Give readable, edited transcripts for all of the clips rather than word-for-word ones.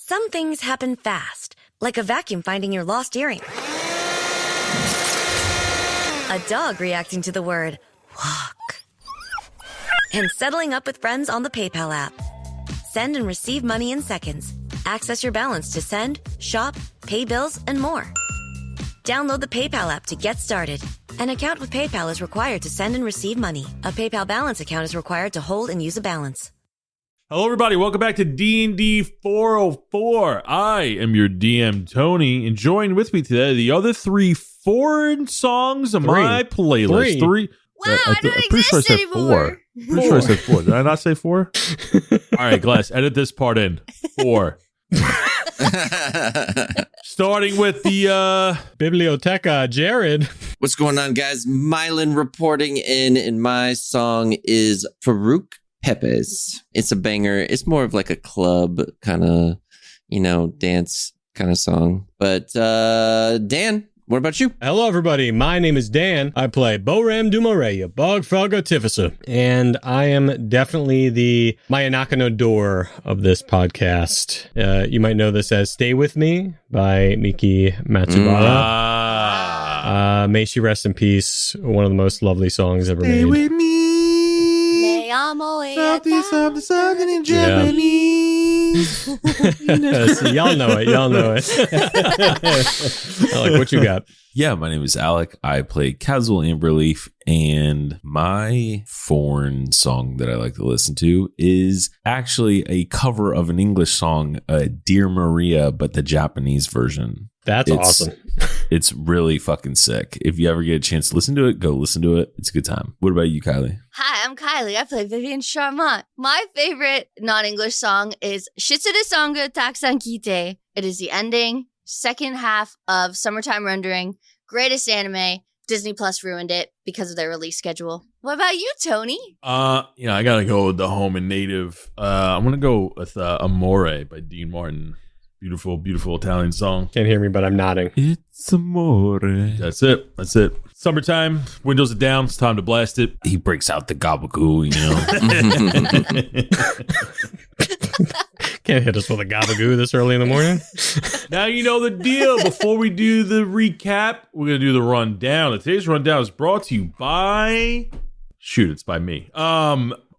Some things happen fast, like a vacuum finding your lost earring. A dog reacting to the word walk. And settling up with friends on the PayPal app. Send and receive money in seconds. Access your balance to send, shop, pay bills, and more. Download the PayPal app to get started. An account with PayPal is required to send and receive money. A PayPal balance account is required to hold and use a balance. Hello, everybody. Welcome back to DND404. I am your DM, Tony, and joined with me today the other three foreign songs of my playlist. Three. Wow, I don't exist anymore. Pretty sure I said four. Did I not say four? All right, Glass, edit this part in. 4. Starting with the Biblioteca, Jared. What's going on, guys? Myelin reporting in, and my song is Farouk Pepes. It's a banger. It's more of like a club kind of, dance kind of song. But Dan, what about you? Hello, everybody. My name is Dan. I play Boram DuMarais, Bogfrog Artificer, and I am definitely the Mayanakano door of this podcast. You might know this as Stay With Me by Miki Matsubara. May she rest in peace. One of the most lovely songs ever made. Stay with me. Something in Japanese. Y'all know it. Alec, what you got? Yeah, my name is Alec. I play Kaz'il Amberleaf, and my foreign song that I like to listen to is actually a cover of an English song, Dear Maria, but the Japanese version. That's awesome. It's really fucking sick. If you ever get a chance to listen to it, go listen to it. It's a good time. What about you, Kyleigh? Hi, I'm Kyleigh. I play Vivien Charmant. My favorite non-English song is Shitsuru Songa Takusan Kite. It is the ending, second half of Summertime Rendering. Greatest anime. Disney Plus ruined it because of their release schedule. What about you, Tony? I gotta go with the home and native. I'm gonna go with Amore by Dean Martin. Beautiful, beautiful Italian song. Can't hear me, but I'm nodding. It's amore. That's it. Summertime, windows are down. It's time to blast it. He breaks out the gabagoo, Can't hit us with a gabagoo this early in the morning. Now you know the deal. Before we do the recap, we're going to do the rundown. Today's rundown is brought to you by... it's by me.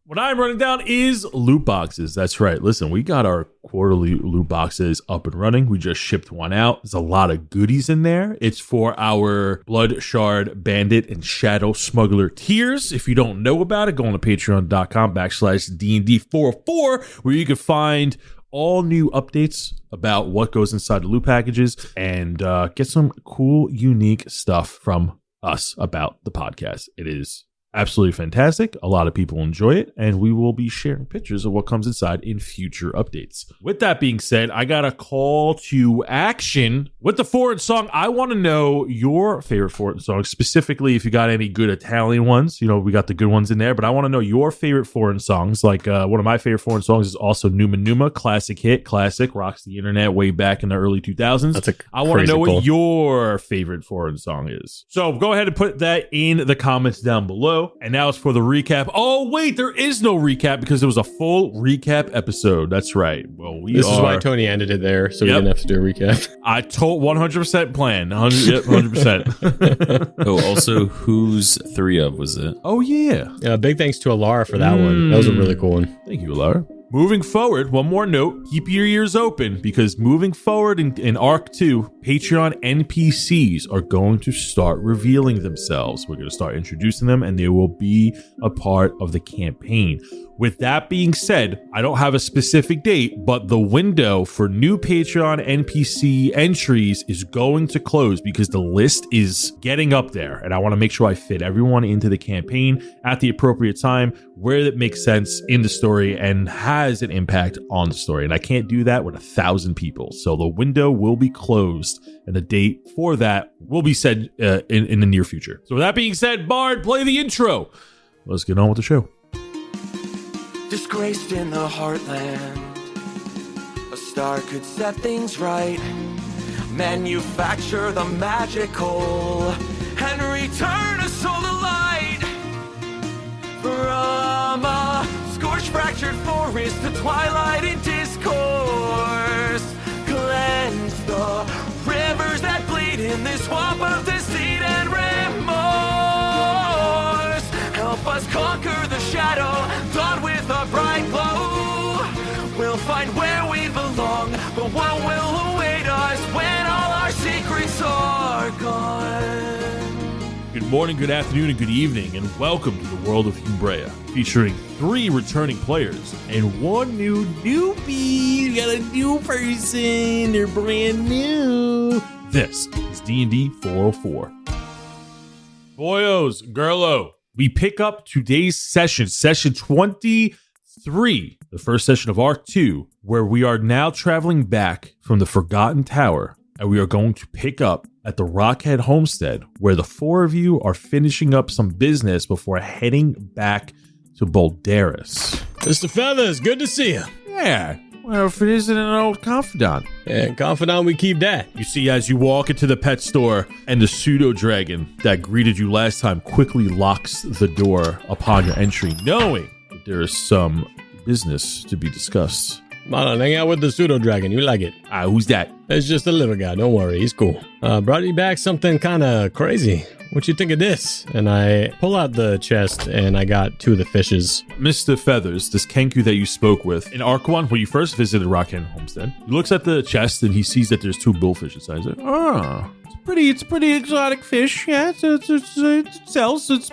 What I'm running down is loot boxes. That's right. Listen, we got our quarterly loot boxes up and running. We just shipped one out. There's a lot of goodies in there. It's for our Blood Shard Bandit and Shadow Smuggler tiers. If you don't know about it, go on to patreon.com/DND404, where you can find all new updates about what goes inside the loot packages and get some cool, unique stuff from us about the podcast. It is absolutely fantastic. A lot of people enjoy it, and we will be sharing pictures of what comes inside in future updates. With that being said, I got a call to action with the foreign song. I want to know your favorite foreign song, specifically if you got any good Italian ones. We got the good ones in there, but I want to know your favorite foreign songs. Like one of my favorite foreign songs is also Numa Numa, classic hit, rocks the internet way back in the early 2000s. I want to know what your favorite foreign song is. So go ahead and put that in the comments down below. And now it's for the recap. Oh, wait, there is no recap because there was a full recap episode. That's right. Well, this is why Tony ended it there, so we didn't have to do a recap. I told 100% plan. 100%. Oh, also, whose 3 of was it? Oh, yeah. Big thanks to Alara for that one. That was a really cool one. Thank you, Alara. Moving forward, one more note, keep your ears open because moving forward in Arc 2, Patreon NPCs are going to start revealing themselves. We're going to start introducing them and they will be a part of the campaign. With that being said, I don't have a specific date, but the window for new Patreon NPC entries is going to close because the list is getting up there. And I want to make sure I fit everyone into the campaign at the appropriate time where it makes sense in the story and has an impact on the story. And I can't do that with 1,000 people. So the window will be closed and the date for that will be said in the near future. So with that being said, Bard, play the intro. Let's get on with the show. Disgraced in the Heartland, a star could set things right, manufacture the magical, and return a soul to light. From a scorched fractured forest to twilight in discourse, this swamp of deceit and remorse. Help us conquer the shadow, dawn with a bright glow. We'll find where we belong, but what will await us when all our secrets are gone? Good morning, good afternoon, and good evening, and welcome to the world of Umbrea, featuring 3 returning players and 1 new newbie. We got a new person. They're brand new. This is DND404. Boyos, girlo, we pick up today's session 23, the first session of Arc 2, where we are now traveling back from the Forgotten Tower, and we are going to pick up at the Rockhead Homestead, where the 4 of you are finishing up some business before heading back to Bouldaris. Mr. Feathers, good to see you. Yeah, well, if it isn't an old confidant. And confidant, we keep that. You see, as you walk into the pet store, and the pseudo-dragon that greeted you last time quickly locks the door upon your entry, knowing that there is some business to be discussed. Come on, hang out with the pseudo-dragon. You like it. Who's that? It's just a little guy. Don't worry. He's cool. Brought you back something kind of crazy. What you think of this? And I pull out the chest, and I got 2 of the fishes. Mr. Feathers, this Kenku that you spoke with in Arc 1 when you first visited Rockhead Homestead, he looks at the chest and he sees that there's 2 bullfish inside. He's like, it's a pretty exotic fish. Yeah, it sells. It's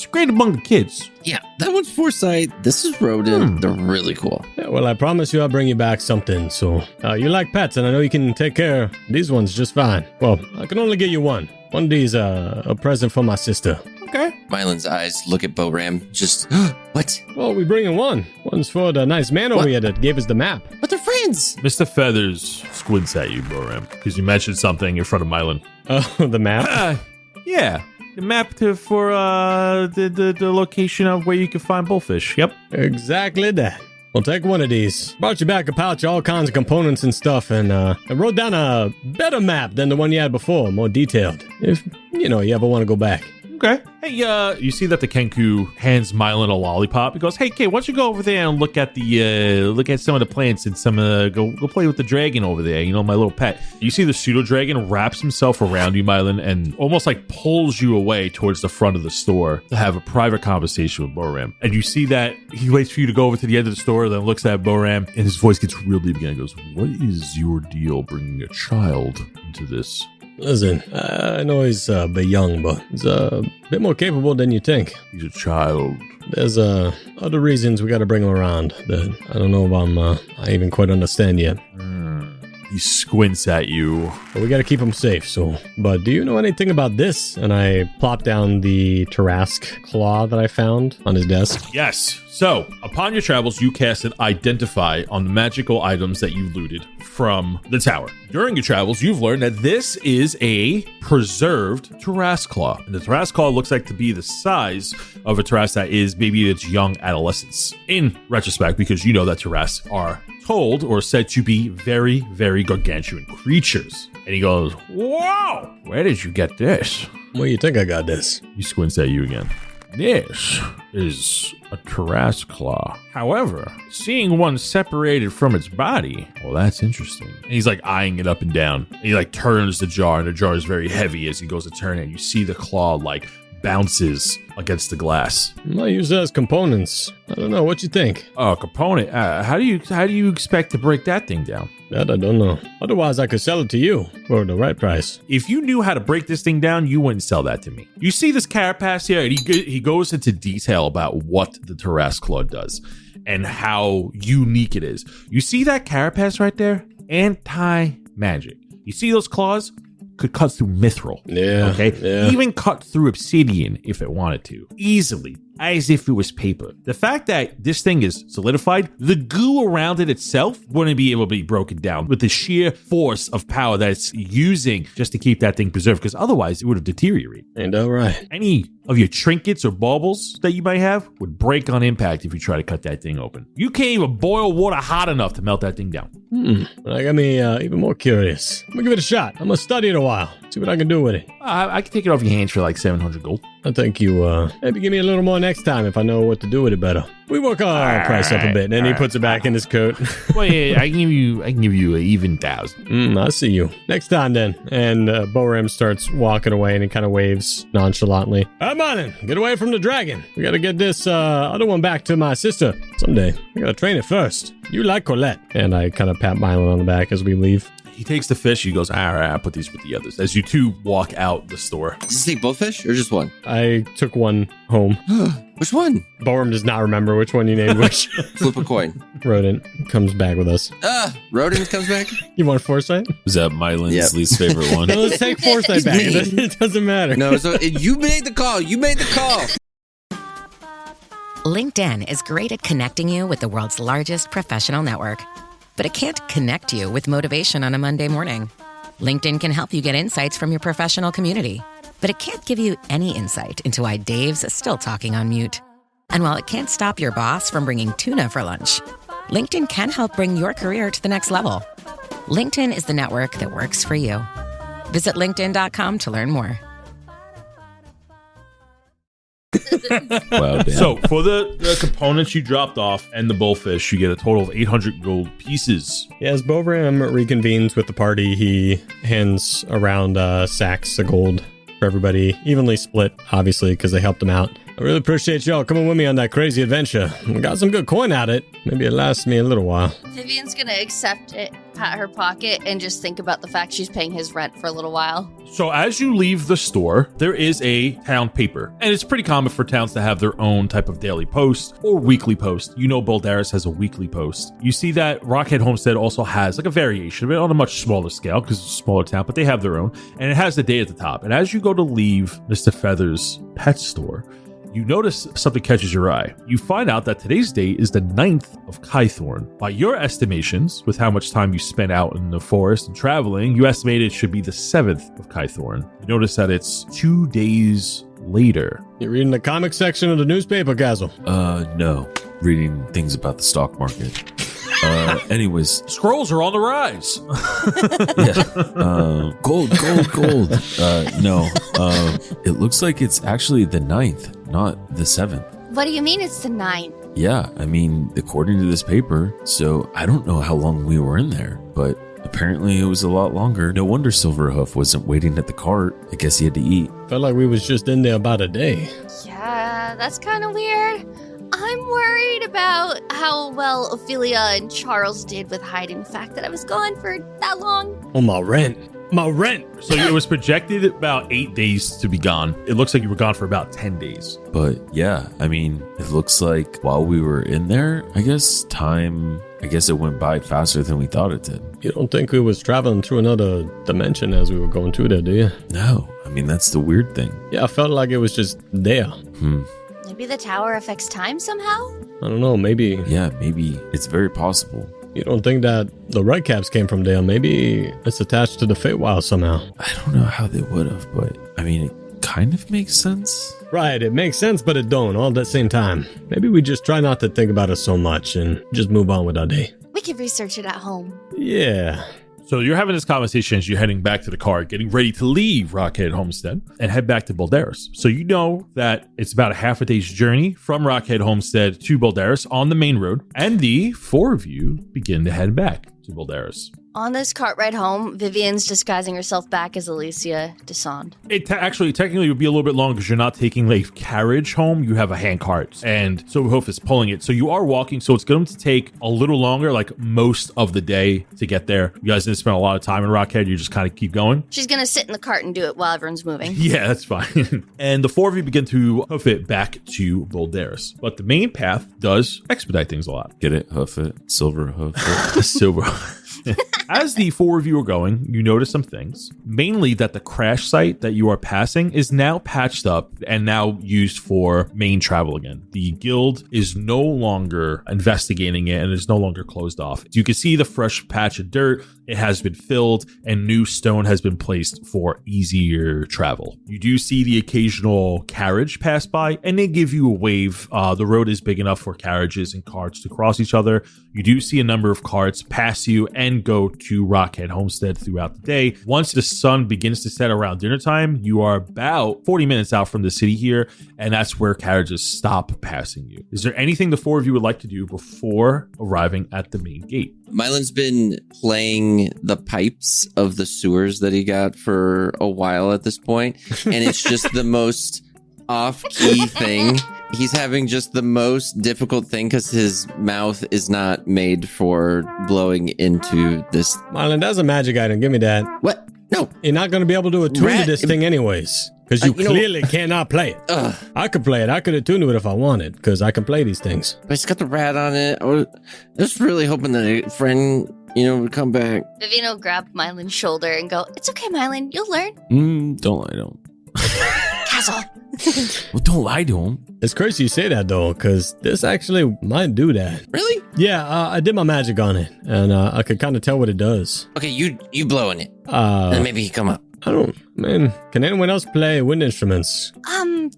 great among the kids. Yeah, that one's foresight. This is rodent. They're really cool. Yeah, well, I promise you I'll bring you back something. So, you like pets, and I know you can take care of these ones just fine. Well, I can only get you one. One of these, a present for my sister. Okay. Mylin's eyes look at Boram. Just, what? Well, we bring in one. One's for the nice man over here that gave us the map. But they're friends. Mr. Feathers squints at you, Boram, because you mentioned something in front of Myelin. Oh, the map? Yeah. The map for the location of where you can find bullfish. Yep. Exactly that. Well, take one of these. Brought you back a pouch of all kinds of components and stuff, and I wrote down a better map than the one you had before, more detailed. If, you ever want to go back. Okay. Hey, you see that the Kenku hands Myelin a lollipop. He goes, "Hey, kid, why don't you go over there and look at some of the plants and some go play with the dragon over there? My little pet." You see the pseudo dragon wraps himself around you, Myelin, and almost like pulls you away towards the front of the store to have a private conversation with Boram. And you see that he waits for you to go over to the end of the store, then looks at Boram, and his voice gets real deep again. He goes, "What is your deal bringing a child into this?" Listen, I know he's a bit young, but he's a bit more capable than you think. He's a child. There's other reasons we got to bring him around that I don't know if I even quite understand yet. He squints at you. But we got to keep him safe, so. But do you know anything about this? And I plop down the Tarrasque claw that I found on his desk. Yes. So, upon your travels, you cast an Identify on the magical items that you looted from the tower. During your travels, you've learned that this is a preserved Tarrasque claw. And the Tarrasque claw looks like to be the size of a Tarrasque that is maybe its young adolescence. In retrospect, because you know that Tarrasque are told or said to be very, very gargantuan creatures. And he goes, "Whoa! Where did you get this?" Where you think I got this? He squints at you again. "This is a Tarrasque claw. However, seeing one separated from its body, well, that's interesting." And he's like eyeing it up and down. And he like turns the jar, and the jar is very heavy as he goes to turn it. And you see the claw like bounces against the glass. I use it as components. I don't know. What you think? Oh, component. How do you expect to break that thing down? That I don't know. Otherwise, I could sell it to you for the right price. If you knew how to break this thing down, you wouldn't sell that to me. You see this carapace here, and he goes into detail about what the Tarrasque claw does and how unique it is. You see that carapace right there? Anti-magic. You see those claws? Could cut through mithril. Yeah. Okay. Yeah. Even cut through obsidian if it wanted to. Easily. As if it was paper. The fact that this thing is solidified, the goo around it itself wouldn't be able to be broken down with the sheer force of power that it's using just to keep that thing preserved, because otherwise it would have deteriorated. Ain't that right? Any of your trinkets or baubles that you might have would break on impact if you try to cut that thing open. You can't even boil water hot enough to melt that thing down. That got me even more curious. I'm gonna give it a shot. I'm gonna study it a while. See what I can do with it. I can take it off your hands for like 700 gold. I think you maybe give me a little more next time if I know what to do with it better. We work our price up a bit, and he puts it back in his coat. Well, yeah, I can give you an even 1,000. I see you. Next time then. And Boram starts walking away, and he kind of waves nonchalantly. Myelin, get away from the dragon. We gotta get this other one back to my sister someday. I gotta train it first. You like Colette. And I kind of pat Myelin on the back as we leave. He takes the fish. He goes, all right, I'll put these with the others. As you two walk out the store. Does it take both fish or just one? I took one home. Which one? Boram does not remember which one you named which. Flip a coin. Rodent comes back with us. Rodent comes back? You want Foresight? Was that Mylin's least favorite one? No, let's take Foresight back. It doesn't matter. No, so you made the call. You made the call. LinkedIn is great at connecting you with the world's largest professional network. But it can't connect you with motivation on a Monday morning. LinkedIn can help you get insights from your professional community. But it can't give you any insight into why Dave's still talking on mute. And while it can't stop your boss from bringing tuna for lunch, LinkedIn can help bring your career to the next level. LinkedIn is the network that works for you. Visit LinkedIn.com to learn more. Wow, damn. So for the components you dropped off and the bullfish, you get a total of 800 gold pieces. Yeah, as Boram reconvenes with the party, he hands around sacks of gold for everybody, evenly split, obviously, because they helped him out. I really appreciate y'all coming with me on that crazy adventure. We got some good coin at it. Maybe it lasts me a little while. Vivien's gonna accept it, pat her pocket, and just think about the fact she's paying his rent for a little while. So as you leave the store, there is a town paper. And it's pretty common for towns to have their own type of daily post or weekly post. You know Bouldaris has a weekly post. You see that Rockhead Homestead also has like a variation of it on a much smaller scale because it's a smaller town, but they have their own. And it has the date at the top. And as you go to leave Mr. Feather's pet store, you notice something catches your eye. You find out that today's date is the 9th of Kythorn. By your estimations, with how much time you spent out in the forest and traveling, you estimate it should be the 7th of Kythorn. You notice that it's 2 days later. You're reading the comic section of the newspaper, Kaz'il? No. Reading things about the stock market. Anyways. Scrolls are on the rise. Yeah. Gold. No. It looks like it's actually the 9th, not the 7th. What do you mean it's the 9th? Yeah, I mean, according to this paper, so I don't know how long we were in there, but apparently it was a lot longer. No wonder Silverhoof wasn't waiting at the cart. I guess he had to eat. Felt like we was just in there about a day. Yeah, that's kind of weird. I'm worried about how well Ophelia and Charles did with hiding the fact that I was gone for that long. Oh, my rent. So it was projected about 8 days to be gone. It looks like you were gone for about 10 days. But yeah, I mean, it looks like while we were in there, I guess it went by faster than we thought it did. You don't think we was traveling through another dimension as we were going through there, do you? No, I mean, that's the weird thing. Yeah, I felt like it was just there. Maybe the tower affects time somehow? I don't know, maybe. Yeah, maybe. It's very possible. You don't think that the red caps came from there? Maybe it's attached to the Feywild somehow. I don't know how they would have, but I mean, it kind of makes sense. Right, it makes sense, but it don't all at the same time. Maybe we just try not to think about it so much and just move on with our day. We could research it at home. Yeah. So you're having this conversation as you're heading back to the car, getting ready to leave Rockhead Homestead and head back to Bouldaris. So you know that it's about a half a day's journey from Rockhead Homestead to Bouldaris on the main road, and the four of you begin to head back to Bouldaris. On this cart ride home, Vivien's disguising herself back as Alicia Descend. It technically would be a little bit long because you're not taking like carriage home. You have a hand cart, and Silverhoof is pulling it. So you are walking. So it's going to take a little longer, like most of the day, to get there. You guys didn't spend a lot of time in Rockhead. You just kind of keep going. She's going to sit in the cart and do it while everyone's moving. Yeah, that's fine. And the four of you begin to hoof it back to Bouldaris. But the main path does expedite things a lot. Get it? Hoof it. Silver hoof it. Silver. As the four of you are going, you notice some things. Mainly that the crash site that you are passing is now patched up and now used for main travel again. The guild is no longer investigating it and is no longer closed off. You can see the fresh patch of dirt. It has been filled and new stone has been placed for easier travel. You do see the occasional carriage pass by and they give you a wave. The road is big enough for carriages and carts to cross each other. You do see a number of carts pass you and go to Rockhead Homestead throughout the day. Once the sun begins to set around dinner time, you are about 40 minutes out from the city here, and that's where carriages stop passing you. Is there anything the four of you would like to do before arriving at the main gate? Mylin's been playing the pipes of the sewers that he got for a while at this point, and it's just the most off-key thing. He's having just the most difficult thing because his mouth is not made for blowing into this. Myelin, that's a magic item. Give me that. What? No. You're not going to be able to attune to this thing anyways, because you clearly cannot play it. I could play it. I could attune to it if I wanted, because I can play these things. But it's got the rat on it. I was just really hoping that a friend, would come back. Vivien will grab Mylin's shoulder and go, "It's okay, Myelin. You'll learn." Don't lie to him. Kaz'il. Well, don't lie to him. It's crazy you say that, though, because this actually might do that. Really? Yeah, I did my magic on it, and I could kind of tell what it does. Okay, you blow in it. And maybe he come up. Can anyone else play wind instruments?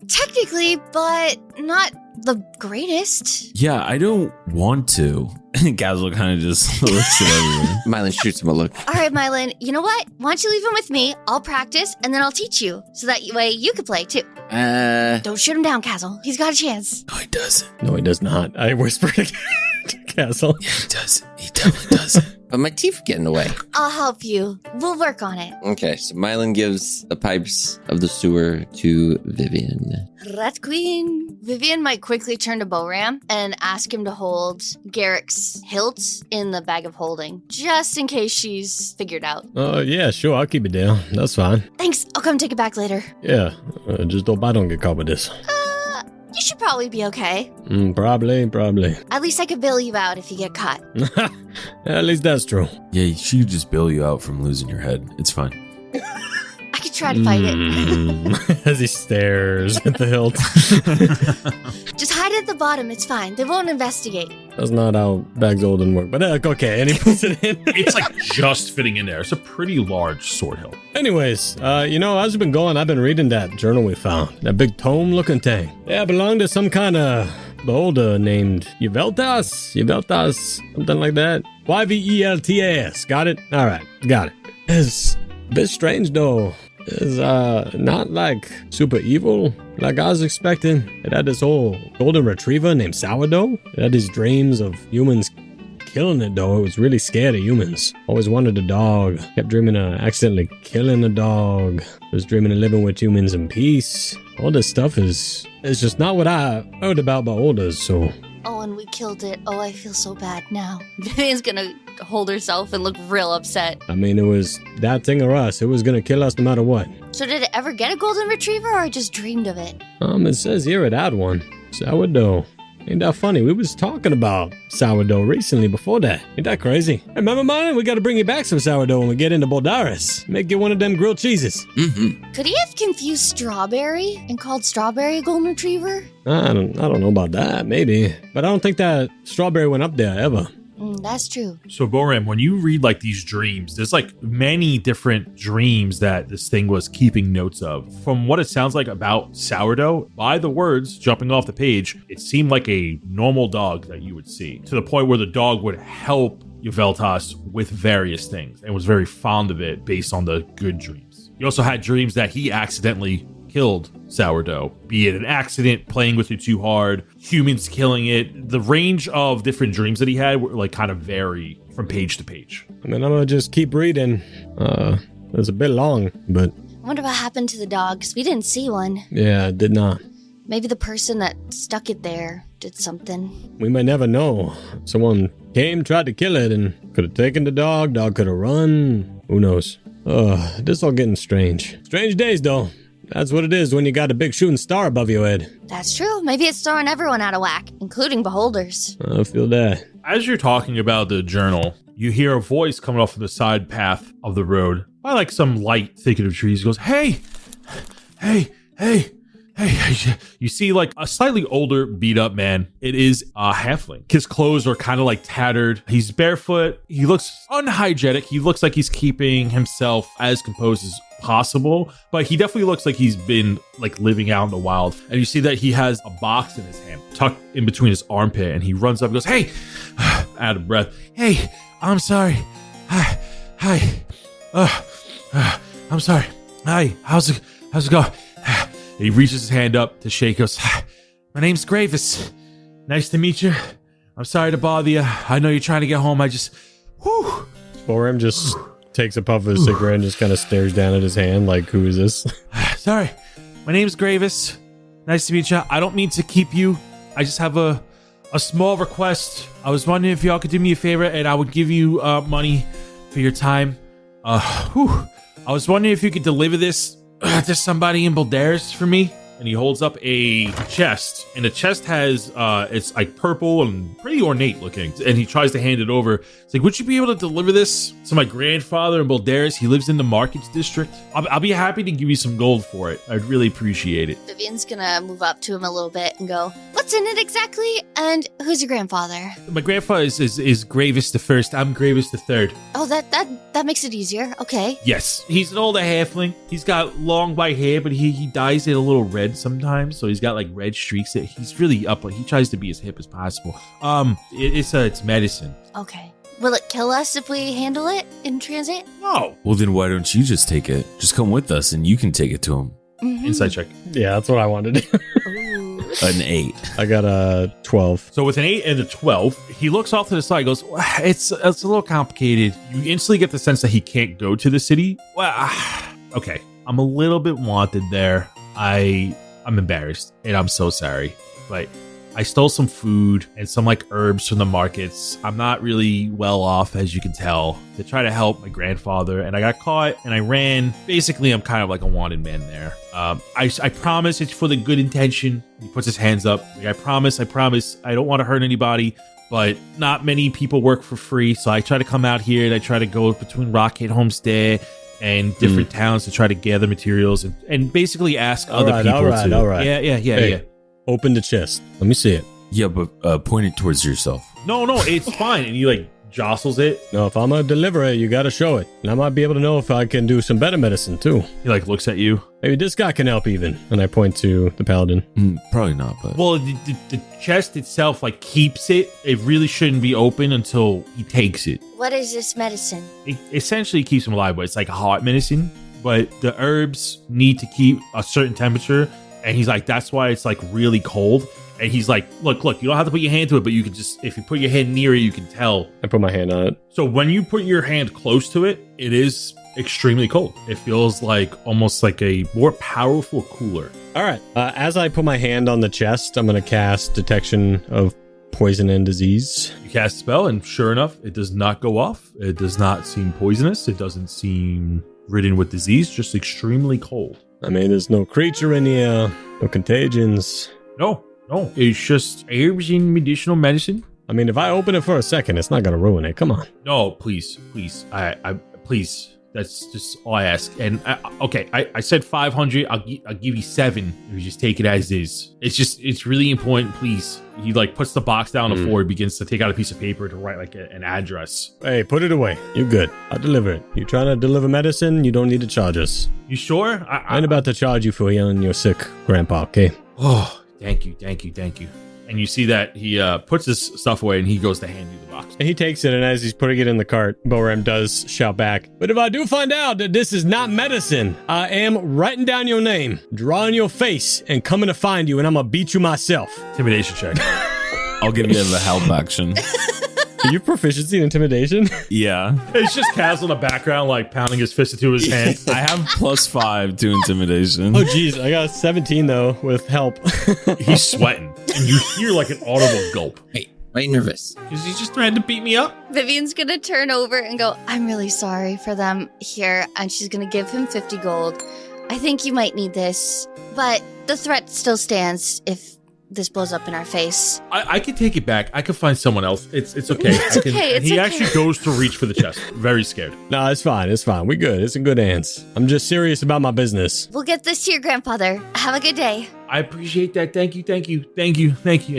Technically, but not the greatest. Yeah, I don't want to. Kaz'il kind of just looks at everyone. Mylin shoots him a look. All right, Myelin, you know what? Why don't you leave him with me? I'll practice, and then I'll teach you, so that way you can play, too. Don't shoot him down, Kaz'il. He's got a chance. No, he doesn't. No, he does not. I whispered to Kaz'il. Yeah, he does. He definitely doesn't. But my teeth are getting away. I'll help you. We'll work on it. Okay, so Myelin gives the pipes of the sewer to Vivien. Rat Queen. Vivien might quickly turn to Boram and ask him to hold Garrick's hilt in the bag of holding, just in case she's figured out. Yeah, sure. I'll keep it down. That's fine. Thanks. I'll come take it back later. Yeah, just hope I don't get caught with this. You should probably be okay. Probably. At least I could bail you out if you get caught. At least that's true. Yeah, she could just bail you out from losing your head. It's fine. I could try to fight it. As he stares at the hilt. Just hide it at the bottom. It's fine. They won't investigate. That's not how bags olden work. But okay, and he puts it in. It's like just fitting in there. It's a pretty large sword hilt. Anyways, as we've been going, I've been reading that journal we found. That big tome-looking thing. Yeah, it belonged to some kind of beholder named Yveltas, something like that. Yveltas. Got it? All right, got it. It's a bit strange, though. It's not like super evil like I was expecting. It had this whole golden retriever named Sourdough. It had these dreams of humans killing it, though. It was really scared of humans. Always wanted a dog. Kept dreaming of accidentally killing a dog. Was dreaming of living with humans in peace. All this stuff is just not what I heard about by olders, so... Oh, and we killed it. Oh, I feel so bad now. Vivien's gonna hold herself and look real upset. I mean, it was that thing or us. It was gonna kill us no matter what. So did it ever get a golden retriever, or I just dreamed of it? It says here it had one. Sourdough. Ain't that funny? We was talking about sourdough recently before that. Ain't that crazy? Hey, remember, Myelin? We gotta bring you back some sourdough when we get into Bouldaris. Make you one of them grilled cheeses. Mm-hmm. Could he have confused Strawberry and called Strawberry a golden retriever? I don't know about that, maybe. But I don't think that Strawberry went up there ever. That's true. So Boram, when you read like these dreams, there's like many different dreams that this thing was keeping notes of. From what it sounds like about sourdough, by the words jumping off the page, it seemed like a normal dog that you would see, to the point where the dog would help Yveltas with various things and was very fond of it based on the good dreams. He also had dreams that he accidentally killed sourdough, be it an accident, playing with it too hard, humans killing it. The range of different dreams that he had were like kind of vary from page to page. I mean, I'm gonna just keep reading. It's a bit long, but... I wonder what happened to the dogs. We didn't see one. Yeah, it did not. Maybe the person that stuck it there did something. We may never know. Someone came, tried to kill it, and could have taken the dog could have run. Who knows? This all getting strange. Strange days, though. That's what it is when you got a big shooting star above your head. That's true. Maybe it's throwing everyone out of whack, including beholders. I feel that. As you're talking about the journal, you hear a voice coming off of the side path of the road by like some light thicket of trees. He goes, hey. You see like a slightly older, beat up man. It is a halfling. His clothes are kind of like tattered. He's barefoot. He looks unhygienic. He looks like he's keeping himself as composed as possible, but he definitely looks like he's been like living out in the wild. And you see that he has a box in his hand tucked in between his armpit, and he runs up and goes, hey, out of breath, hey, I'm sorry. Hi. I'm sorry. Hi. How's it going? He reaches his hand up to shake us. My name's Gravis. Nice to meet you. I'm sorry to bother you. I know you're trying to get home. Whew. Boram just takes a puff of his cigarette and just kind of stares down at his hand like, who is this? Sorry. My name's Gravis. Nice to meet you. I don't mean to keep you. I just have a small request. I was wondering if y'all could do me a favor and I would give you money for your time. I was wondering if you could deliver this to somebody in Bouldaris for me. And he holds up a chest, and the chest has it's like purple and pretty ornate looking. And he tries to hand it over. It's like, would you be able to deliver this to my grandfather in Bouldaris? He lives in the markets district. I'll be happy to give you some gold for it. I'd really appreciate it. Vivien's gonna move up to him a little bit and go, what's in it exactly? And who's your grandfather? My grandfather is Gravis the First. I'm Gravis the Third. Oh, that makes it easier. Okay. Yes, he's an older halfling. He's got long white hair, but he dyes it a little red sometimes, so he's got like red streaks. He's really up. He tries to be as hip as possible. It's medicine. Okay. Will it kill us if we handle it in transit? No. Well, then why don't you just take it? Just come with us and you can take it to him. Mm-hmm. Inside check. Yeah, that's what I wanted. Ooh. An 8. I got a 12. So with an 8 and a 12, he looks off to the side and goes, it's a little complicated. You instantly get the sense that he can't go to the city. Well, okay. I'm a little bit wanted there. I'm embarrassed and I'm so sorry, but I stole some food and some like herbs from the markets. I'm not really well off, as you can tell, to try to help my grandfather, and I got caught and I ran. Basically, I'm kind of like a wanted man there. I promise it's for the good intention. He puts his hands up. Like, I promise. I don't want to hurt anybody, but not many people work for free. So I try to come out here and I try to go between Rockhead Homestead and different towns to try to gather materials and basically ask other people to. All right. Yeah. Open the chest. Let me see it. Yeah, but point it towards yourself. No, it's fine. And he like jostles it. No, if I'm going to deliver it, you got to show it. And I might be able to know if I can do some better medicine, too. He like looks at you. Maybe this guy can help even. And I point to the paladin. Probably not, but... Well, the chest itself like keeps it. It really shouldn't be open until he takes it. What is this medicine? It essentially keeps him alive, but it's like a heart medicine. But the herbs need to keep a certain temperature. And he's like, that's why it's like really cold. And he's like, look, you don't have to put your hand to it, but you can just, if you put your hand near it, you can tell. I put my hand on it. So when you put your hand close to it, it is extremely cold. It feels like almost like a more powerful cooler. All right. As I put my hand on the chest, I'm going to cast Detection of Poison and Disease. You cast a spell, and sure enough, it does not go off. It does not seem poisonous. It doesn't seem ridden with disease, just extremely cold. I mean, there's no creature in here, no contagions. No, it's just herbs and medicinal medicine. I mean, if I open it for a second, it's not going to ruin it. Come on. No, please. I please. That's just all I ask. And I said 500. I'll give you 7 if you just take it as is. It's really important. Please. He like puts the box down on the floor. He begins to take out a piece of paper to write like an address. Hey, put it away. You're good. I'll deliver it. You trying to deliver medicine? You don't need to charge us. You sure? I ain't about to charge you for healing your sick grandpa, okay? Oh, thank you. And you see that he puts his stuff away and he goes to hand you the box. And he takes it, and as he's putting it in the cart, Boram does shout back, but if I do find out that this is not medicine, I am writing down your name, drawing your face, and coming to find you, and I'm gonna beat you myself. Intimidation check. I'll give you the help action. Are you proficiency in intimidation? Yeah. It's just Kaz in the background, like pounding his fist into his hand. I have +5 to intimidation. Oh, geez. I got 17, though, with help. He's sweating, and you hear like an audible gulp. Wait, why are you nervous? Because he's just trying to beat me up. Vivien's gonna turn over and go, I'm really sorry for them here. And she's gonna give him 50 gold. I think you might need this, but the threat still stands if this blows up in our face. I can take it back. I can find someone else. It's okay. It's okay. He actually goes to reach for the chest. Very scared. No, it's fine. We good. It's in good hands. I'm just serious about my business. We'll get this to your grandfather. Have a good day. I appreciate that. Thank you. And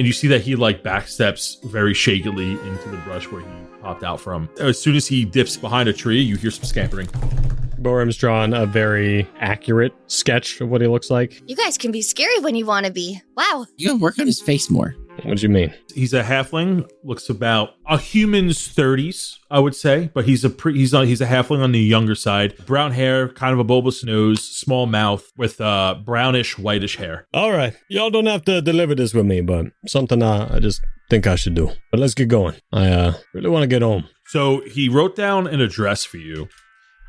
you see that he like backsteps very shakily into the brush where he popped out from. As soon as he dips behind a tree, you hear some scampering. Boram's drawn a very accurate sketch of what he looks like. You guys can be scary when you want to be. Wow. You gotta work on his face more. What do you mean? He's a halfling, looks about a human's 30s, I would say, but he's a halfling on the younger side. Brown hair, kind of a bulbous nose, small mouth with brownish, whitish hair. All right. Y'all don't have to deliver this with me, but something I just think I should do. But let's get going. I really want to get home. So he wrote down an address for you,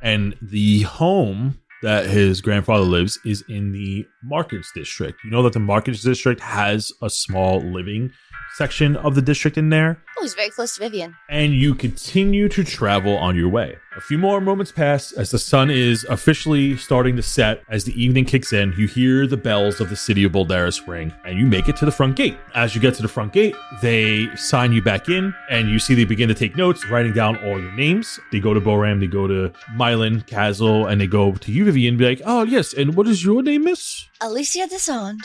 and the home that his grandfather lives is in the Markets District. You know that the Markets District has a small living section of the district in there. Oh, he's very close to Vivien. And you continue to travel on your way. A few more moments pass as the sun is officially starting to set. As the evening kicks in, you hear the bells of the city of Bouldaris ring, and you make it to the front gate. As you get to the front gate, they sign you back in, and you see they begin to take notes, writing down all your names. They go to Boram, they go to Myelin, Kaz'il, and they go to you, Vivien, and be like, oh, yes, and what is your name, miss? Alicia Descend.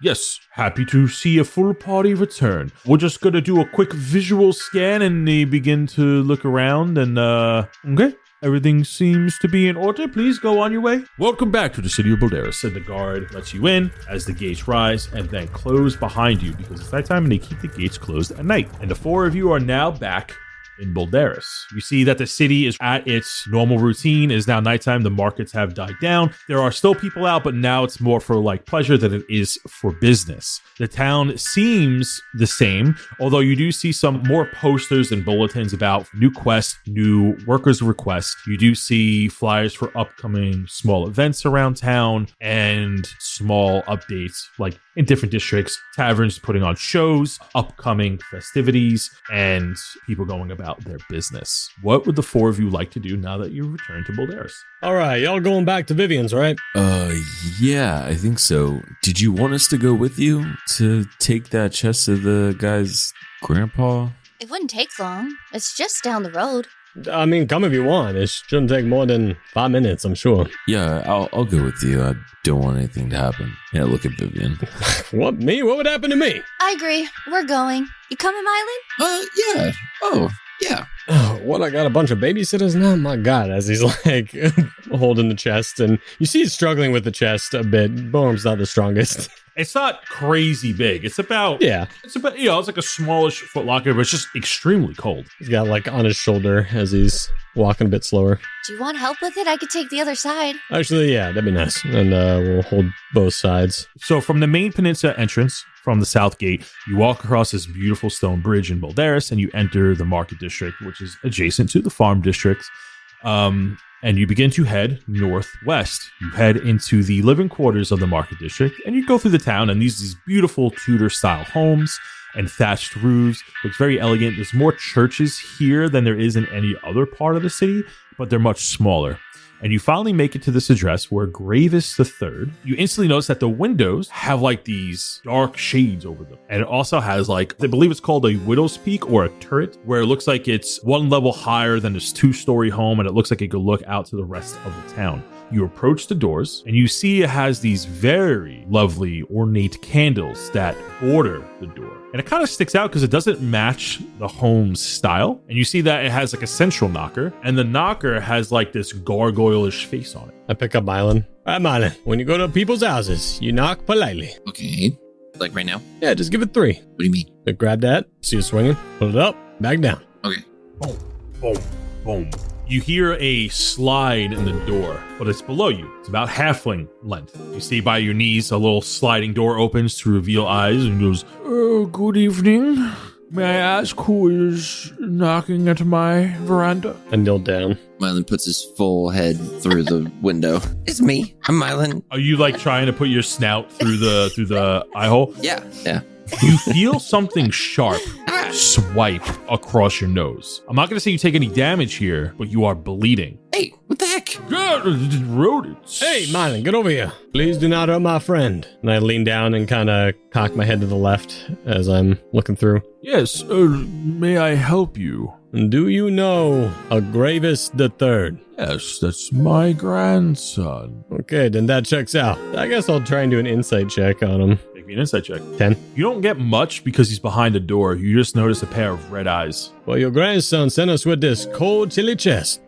Yes. Happy to see a full party return. We're just going to do a quick visual scan, and they begin to look around, and, okay. Everything seems to be in order. Please go on your way. Welcome back to the city of Bouldaris. And the guard lets you in as the gates rise and then close behind you because it's nighttime and they keep the gates closed at night. And the four of you are now back in Bouldaris. You see that the city is at its normal routine. It is now nighttime. The markets have died down. There are still people out, but now it's more for like pleasure than it is for business. The town seems the same, although you do see some more posters and bulletins about new quests, new workers requests. You do see flyers for upcoming small events around town and small updates like in different districts, taverns putting on shows, upcoming festivities, and people going about their business. What would the four of you like to do now that you've returned to Bouldaris? All right, y'all going back to Vivien's, right? Yeah, I think so. Did you want us to go with you to take that chest to the guy's grandpa? It wouldn't take long. It's just down the road. I mean, come if you want. It shouldn't take more than 5 minutes, I'm sure. Yeah, I'll go with you. I don't want anything to happen. Yeah, look at Vivien. What, me? What would happen to me? I agree. We're going. You coming, Myelin? Yeah. Oh, yeah. Oh, what, I got a bunch of babysitters now? My God, as he's like holding the chest. And you see he's struggling with the chest a bit. Boram's not the strongest. It's not crazy big. It's about, it's like a smallish footlocker, but it's just extremely cold. He's got like on his shoulder as he's walking a bit slower. Do you want help with it? I could take the other side. Actually, yeah, that'd be nice. And we'll hold both sides. So from the main peninsula entrance, from the south gate, you walk across this beautiful stone bridge in Bouldaris, and you enter the market district, which is adjacent to the farm district. And you begin to head northwest. You head into the living quarters of the market district, and you go through the town, and these beautiful Tudor-style homes and thatched roofs. Looks very elegant. There's more churches here than there is in any other part of the city, but they're much smaller. And you finally make it to this address where Gravis III. You instantly notice that the windows have like these dark shades over them. And it also has like, I believe it's called a widow's peak or a turret, where it looks like it's one level higher than this 2-story home. And it looks like it could look out to the rest of the town. You approach the doors and you see it has these very lovely ornate candles that border the door. And it kind of sticks out because it doesn't match the home's style. And you see that it has like a central knocker, and the knocker has like this gargoyle-ish face on it. I pick up Myelin. All right, Myelin, when you go to people's houses, you knock politely. Okay. Like right now? Yeah, just give it 3. What do you mean? Grab that, see it swinging, put it up, back down. Okay. Boom, boom, boom. You hear a slide in the door, but it's below you. It's about halfling length. You see by your knees, a little sliding door opens to reveal eyes and goes, "Oh, good evening. May I ask who is knocking at my veranda?" I kneel down. Myelin puts his full head through the window. It's me. I'm Myelin. Are you like trying to put your snout through the eye hole? Yeah. You feel something sharp swipe across your nose. I'm not going to say you take any damage here, but you are bleeding. Hey, what the heck? Rodents. Hey, Myelin, get over here. Please do not hurt my friend. And I lean down and kind of cock my head to the left as I'm looking through. Yes, may I help you? Do you know a Gravis III? Yes, that's my grandson. Okay, then that checks out. I guess I'll try and do an insight check on him. Make me an insight check. 10. You don't get much because he's behind the door. You just notice a pair of red eyes. Well, your grandson sent us with this cold chili chest.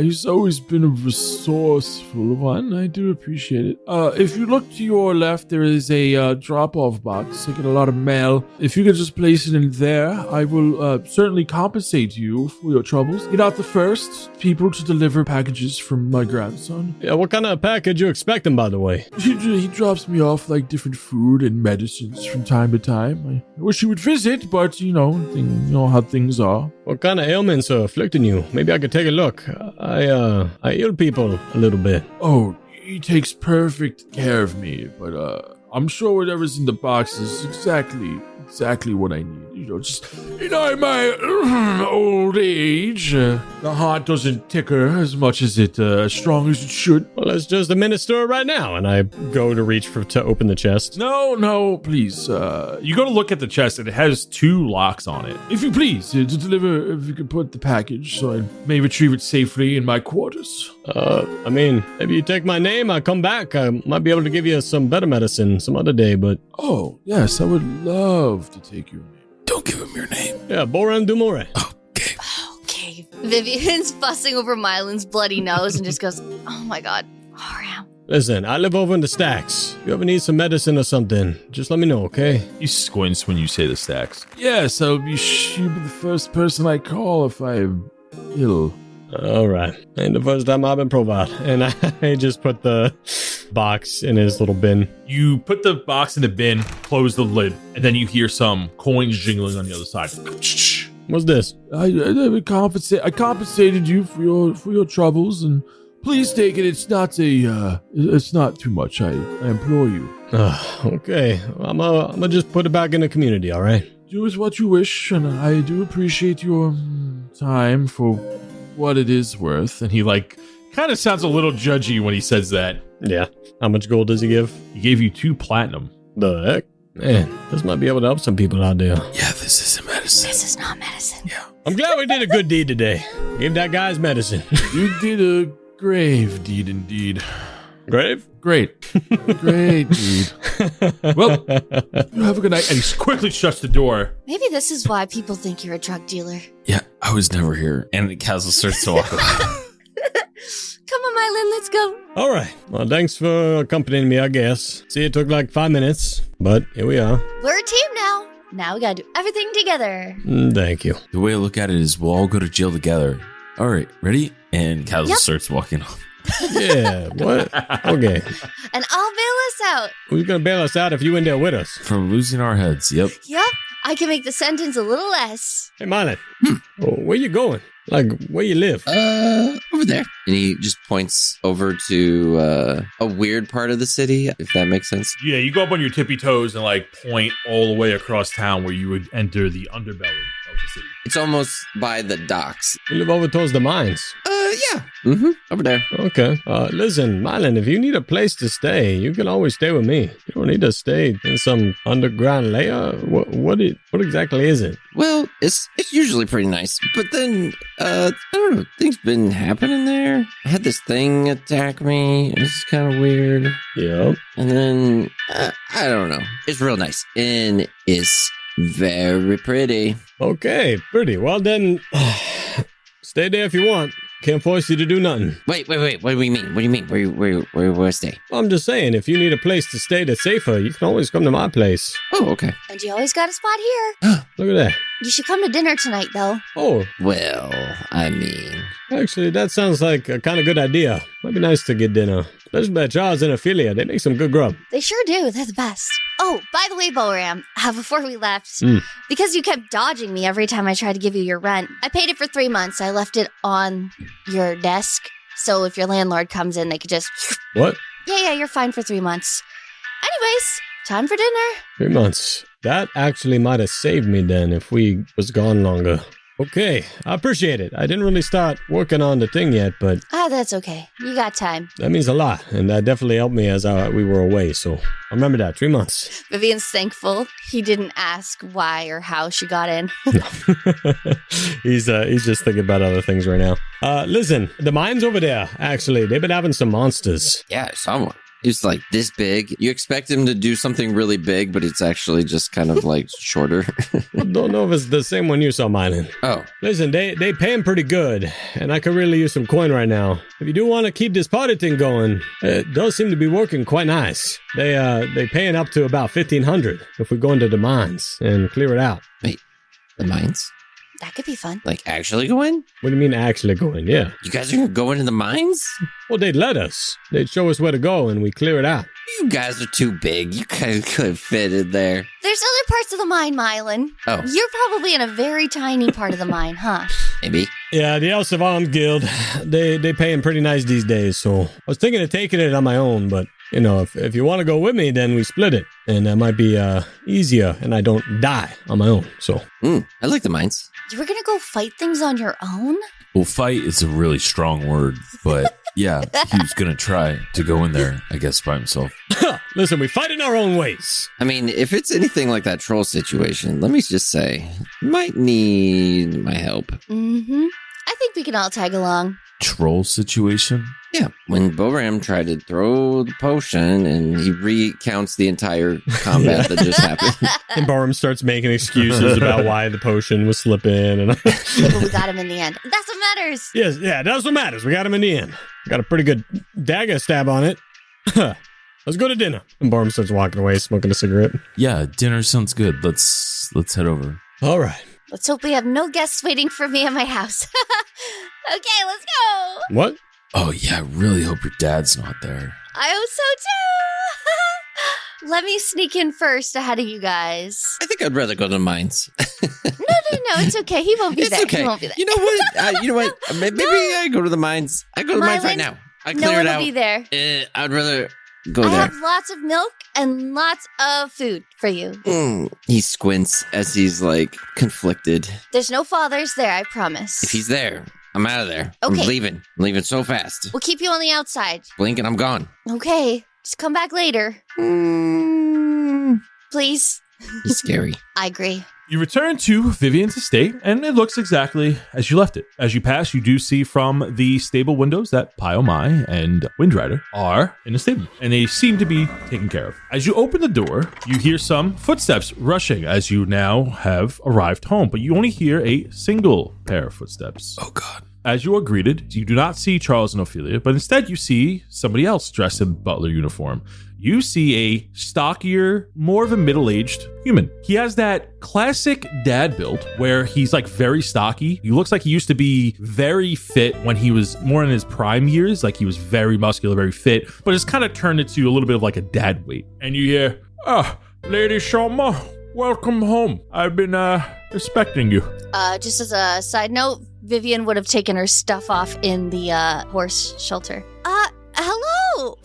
He's always been a resourceful one. I do appreciate it. If you look to your left, there is a drop-off box. I get a lot of mail. If you could just place it in there, I will certainly compensate you for your troubles. You're not the first people to deliver packages from my grandson. Yeah, what kind of package you expecting, by the way? He drops me off like different food and medicines from time to time. I wish you would visit, but you know how things are. What kind of ailments are afflicting you? Maybe I could take a look. I heal people a little bit. Oh, he takes perfect care of me, but I'm sure whatever's in the box is exactly what I need. You know, just in my old age, the heart doesn't ticker as much as as strong as it should. Well, let's just administer it right now. And I go to reach to open the chest. No, please. You go to look at the chest, and it has 2 locks on it. If you please, to deliver, if you could put the package so I may retrieve it safely in my quarters. I mean, if you take my name, I'll come back. I might be able to give you some better medicine some other day, but... Oh, yes, I would love to take your name. Don't give him your name. Yeah, Boram DuMarais. Okay. Okay. Vivien's fussing over Myelin's bloody nose and just goes, oh my god, Boram. Listen, I live over in the stacks. If you ever need some medicine or something, just let me know, okay? He squints when you say the stacks. Yes, you'll be the first person I call if I'm ill. All right. Ain't the first time I've been provided. And I just put the box in his little bin. You put the box in the bin, close the lid, and then you hear some coins jingling on the other side. What's this? I compensated you for your troubles, and please take it. It's not too much. I implore you. Okay. I'm gonna just put it back in the community, all right? Do as what you wish, and I do appreciate your time for what it is worth. And he kind of sounds a little judgy when he says that. Yeah. How much gold does he give? He gave you 2 platinum. The heck? Man, this might be able to help some people out there. Yeah, this isn't medicine. This is not medicine. Yeah. I'm glad we did a good deed today. Gave that guy's medicine. You did a grave deed indeed. Grave? Great. Great deed. Well, you have a good night. And he quickly shuts the door. Maybe this is why people think you're a drug dealer. Yeah, I was never here. And Kaz'il starts to walk away. Come on, Myelin, let's go. All right. Well, thanks for accompanying me, I guess. See, it took like 5 minutes, but here we are. We're a team now. Now we gotta do everything together. Thank you. The way I look at it is we'll all go to jail together. All right, ready? And Kaz'il starts walking off. Yeah, what? Okay. And I'll bail us out. Who's going to bail us out if you in there with us? From losing our heads, yep. Yep. I can make the sentence a little less. Hey, Myelin. Where you going? Like, where you live? Over there. And he just points over to a weird part of the city, if that makes sense. Yeah, you go up on your tippy toes and point all the way across town where you would enter the underbelly of the city. It's almost by the docks. You live over towards the mines. Yeah. Over there. Okay. Listen, Myelin, if you need a place to stay, you can always stay with me. You don't need to stay in some underground layer. What exactly is it? Well, it's usually pretty nice, but then I don't know, things been happening there. I had this thing attack me. It's kind of weird. Yep. And then I don't know. It's real nice and it's very pretty. Okay, pretty. Well then, stay there if you want. Can't force you to do nothing. Wait. What do you mean? What do you mean? Where stay? Well, I'm just saying, if you need a place to stay that's safer, you can always come to my place. Oh, okay. And you always got a spot here. Look at that. You should come to dinner tonight, though. Oh, Well, I mean, actually, that sounds like a kind of good idea. Might be nice to get dinner. Especially by Charles and Ophelia. They make some good grub. They sure do. They're the best. Oh, by the way, Boram, before we left, because you kept dodging me every time I tried to give you your rent, I paid it for 3 months. I left it on your desk. So if your landlord comes in, they could just... What? Yeah, you're fine for 3 months. Anyways, time for dinner. 3 months. That actually might have saved me then if we was gone longer. Okay, I appreciate it. I didn't really start working on the thing yet, but... That's okay. You got time. That means a lot, and that definitely helped me as we were away, so I remember that. 3 months. Vivien's thankful he didn't ask why or how she got in. He's just thinking about other things right now. Listen, the mines over there, actually, they've been having some monsters. yeah, I saw one. He's like this big. You expect him to do something really big, but it's actually just kind of like shorter. Don't know if it's the same one you saw, Myelin. Oh. Listen, they pay him pretty good, and I could really use some coin right now. If you do want to keep this party thing going, it does seem to be working quite nice. They paying up to about 1,500 if we go into the mines and clear it out. Wait, the mines? That could be fun. Like actually go in? What do you mean actually go in? Yeah. You guys are gonna go into the mines? Well, they'd let us. They'd show us where to go, and we clear it out. You guys are too big. You guys could fit in there. There's other parts of the mine, Myelin. Oh. You're probably in a very tiny part of the mine, huh? Maybe. Yeah, the Elf Savant Guild, they pay him pretty nice these days, so I was thinking of taking it on my own, but, you know, if you want to go with me, then we split it, and that might be easier, and I don't die on my own, so. I like the mines. You were gonna go fight things on your own? Well, fight is a really strong word, but yeah, he was going to try to go in there, I guess, by himself. Listen, we fight in our own ways. I mean, if it's anything like that troll situation, let me just say, you might need my help. Mm-hmm. I think we can all tag along. Troll situation? Yeah, when Boram tried to throw the potion and he recounts the entire combat that just happened. And Boram starts making excuses about why the potion was slipping. And But we got him in the end. That's what matters. Yes, yeah, that's what matters. We got him in the end. Got a pretty good dagger stab on it. Let's go to dinner. And Boram starts walking away, smoking a cigarette. Yeah, dinner sounds good. Let's head over. All right. Let's hope we have no guests waiting for me at my house. Okay, let's go. What? Oh, yeah, I really hope your dad's not there. I hope so too. Let me sneak in first ahead of you guys. I think I'd rather go to the mines. No, it's okay. He won't be It's there. okay. He won't be there. You know what? Maybe I go to the mines. I go to the mines right Myelin, now. I No clear one it will out. be there. I'd rather go I there. have lots of milk and lots of food for you. He squints as he's like conflicted. There's no fathers there, I promise. If he's there, I'm out of there. Okay. I'm leaving. I'm leaving so fast. We'll keep you on the outside. Blink and I'm gone. Okay, just come back later. Please. He's scary. I agree. You return to Vivien's estate, and it looks exactly as you left it. As you pass, you do see from the stable windows that Pyomai and Windrider are in the stable, and they seem to be taken care of. As you open the door, you hear some footsteps rushing as you now have arrived home, but you only hear a single pair of footsteps. Oh, God. As you are greeted, you do not see Charles and Ophelia, but instead you see somebody else dressed in butler uniform. You see a stockier, more of a middle-aged human. He has that classic dad build where he's like very stocky. He looks like he used to be very fit when he was more in his prime years. Like he was very muscular, very fit, but it's kind of turned into a little bit of like a dad weight. And you hear, Lady Charmant, welcome home. I've been expecting you. Just as a side note, Vivien would have taken her stuff off in the horse shelter. Hello.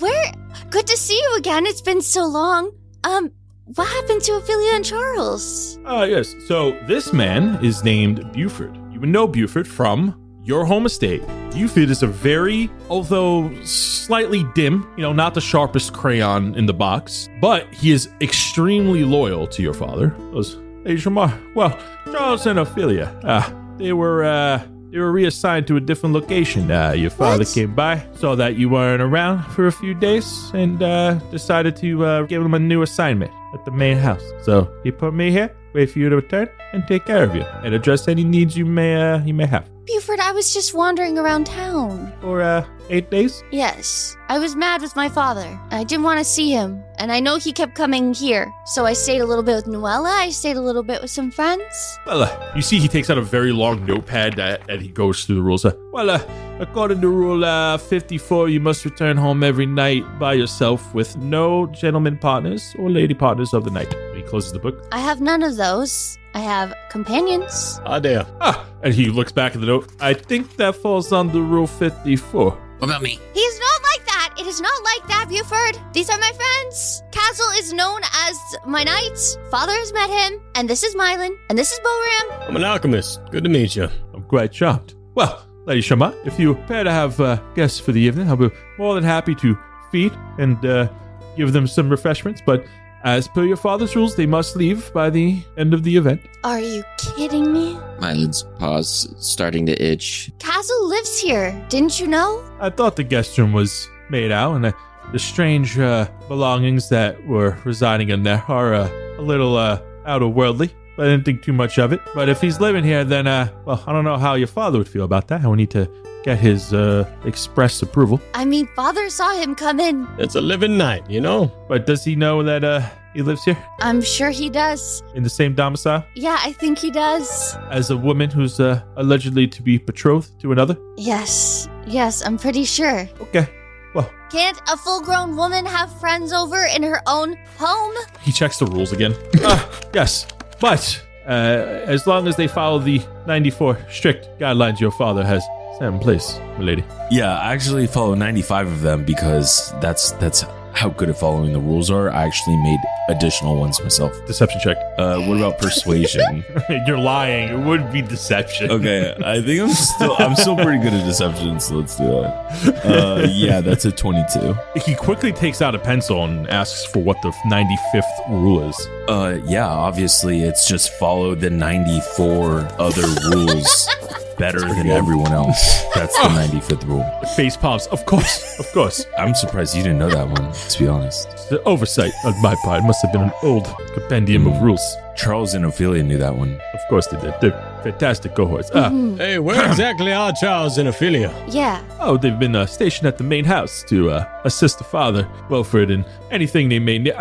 Good to see you again. It's been so long. What happened to Ophelia and Charles? Yes. So this man is named Buford. You would know Buford from your home estate. Buford is a very, although slightly dim, not the sharpest crayon in the box, but he is extremely loyal to your father. Hey, Charmant. Well, Charles and Ophelia, they were reassigned to a different location. Your father came by, saw that you weren't around for a few days, and decided to give him a new assignment at the main house. So he put me here, wait for you to return, and take care of you, and address any needs you may have. Buford, I was just wandering around town. For 8 days? Yes. I was mad with my father. I didn't want to see him. And I know he kept coming here. So I stayed a little bit with Nuella. I stayed a little bit with some friends. Well, you see he takes out a very long notepad and he goes through the rules. According to Rule 54, you must return home every night by yourself with no gentleman partners or lady partners of the night. He closes the book. I have none of those. I have companions. There. And he looks back at the note. I think that falls under Rule 54. What about me? He is not like that. It is not like that, Buford. These are my friends. Kaz'il is known as my knight. Father has met him. And this is Myelin. And this is Boram. I'm an alchemist. Good to meet you. I'm quite charmed. Well, Lady Charmant, if you prepare to have guests for the evening, I'll be more than happy to feed and give them some refreshments. But as per your father's rules, they must leave by the end of the event. Are you kidding me? Mylin's paws starting to itch. Kaz'il lives here. Didn't you know? I thought the guest room was made out, and the strange belongings that were residing in there are a little outer-worldly. I didn't think too much of it. But if he's living here, then, well, I don't know how your father would feel about that. I would need to get his express approval. I mean, Father saw him come in. It's a living night, you know? But does he know that he lives here I'm sure he does. in the same domicile Yeah, I think he does. as a woman who's allegedly to be betrothed to another? Yes, I'm pretty sure. Okay. Well, Can't a full-grown woman have friends over in her own home? he checks the rules again. Yes. But as long as they follow the 94 strict guidelines your father has set in place, milady. Yeah, I actually follow 95 of them because that's how good at following the rules are. I actually made additional ones myself. Deception check. What about persuasion? You're lying. It would be deception. Okay, I think I'm still pretty good at deception, so let's do that. Yeah, that's a 22. He quickly takes out a pencil and asks for what the 95th rule is. Yeah, obviously it's just follow the 94 other rules better than everyone else. That's the 95th rule. Face palms. Of course. I'm surprised you didn't know that one, to be honest. The oversight on my part. It must have been an old compendium of rules. Charles and Ophelia knew that one. Of course they did. They're fantastic cohorts. Hey, where exactly are Charles and Ophelia? Yeah. Oh, they've been stationed at the main house to assist the father, Wilfred, in anything they may need.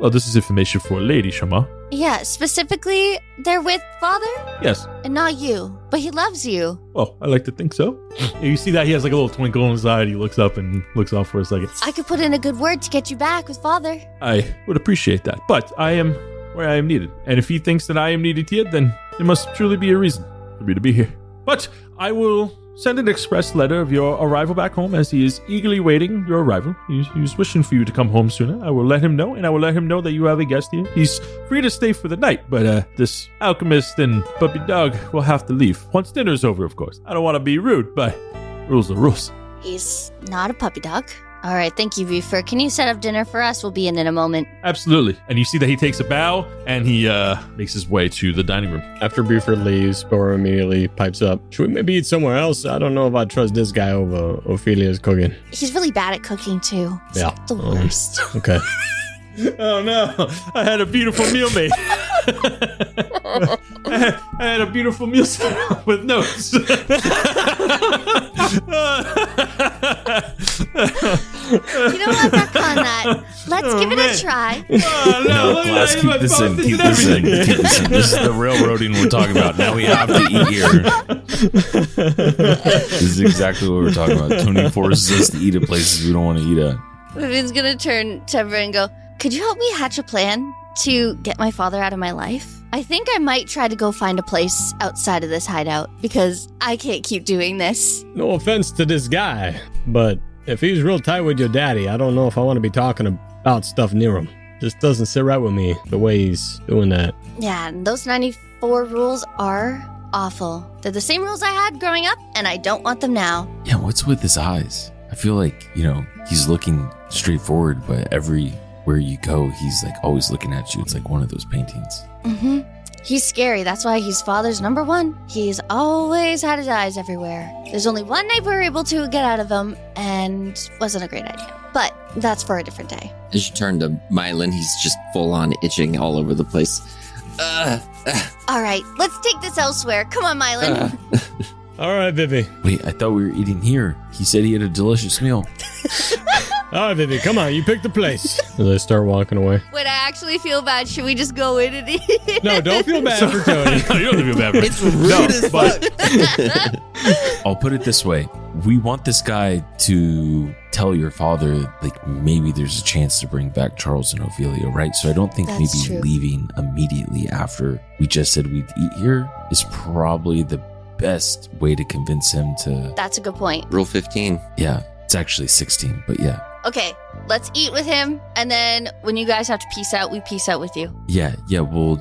Well, this is information for Lady Charmant. Yeah, specifically, they're with Father Yes. and not you. But he loves you. Well, I like to think so. You see that he has like a little twinkle in his eye. And he looks up and looks off for a second. I could put in a good word to get you back with Father. I would appreciate that, but I am where I am needed. And if he thinks that I am needed here, then there must truly be a reason for me to be here. But I will send an express letter of your arrival back home, as he is eagerly waiting your arrival. He's wishing for you to come home sooner. I will let him know, and I will let him know that you have a guest here. He's free to stay for the night, but this alchemist and puppy dog will have to leave. Once dinner's over, of course. I don't want to be rude, but rules are rules. He's not a puppy dog. All right, thank you, Viefer. Can you set up dinner for us? We'll be in a moment. Absolutely. And you see that he takes a bow, and he makes his way to the dining room. After Buford leaves, Boram immediately pipes up. Should we maybe eat somewhere else? I don't know if I trust this guy over Ophelia's cooking. He's really bad at cooking, too. It's Yeah. the worst. Okay. Oh no, I had a beautiful meal made. I had a beautiful meal set up with notes. You don't want to back on that. Let's give it a try. Oh, No, look at class, that, keep my this in. postage Keep and this in. everything. Keep this in. This is the railroading we're talking about. Now we have to eat here. This is exactly what we're talking about. Tony forces us to eat at places we don't want to eat at. Vivian's going to turn to everyone and go, could you help me hatch a plan to get my father out of my life? I think I might try to go find a place outside of this hideout because I can't keep doing this. No offense to this guy, but if he's real tight with your daddy, I don't know if I want to be talking about stuff near him. Just doesn't sit right with me the way he's doing that. Yeah, and those 94 rules are awful. They're the same rules I had growing up, and I don't want them now. Yeah, what's with his eyes? I feel like, he's looking straight forward, but everywhere you go, he's like always looking at you. It's like one of those paintings. Mm-hmm. He's scary. That's why he's father's number one. He's always had his eyes everywhere. There's only one night we were able to get out of him, and wasn't a great idea. But that's for a different day. As you turn to Myelin, he's just full on itching all over the place. All right, let's take this elsewhere. Come on, Myelin. All right, Vivi. Wait, I thought we were eating here. He said he had a delicious meal. All right, Vivi, come on. You pick the place. As I start walking away. Wait, I actually feel bad. Should we just go in and eat? No, don't feel bad for Tony. You don't feel bad for it. It's rude as fuck. I'll put it this way. We want this guy to tell your father, like, maybe there's a chance to bring back Charles and Ophelia, right? So I don't think That's maybe true. leaving immediately after we just said we'd eat here is probably the best way to convince him to... That's a good point. Rule 15. Yeah, it's actually 16, but yeah. Okay, let's eat with him, and then when you guys have to peace out, we peace out with you. Yeah, we'll,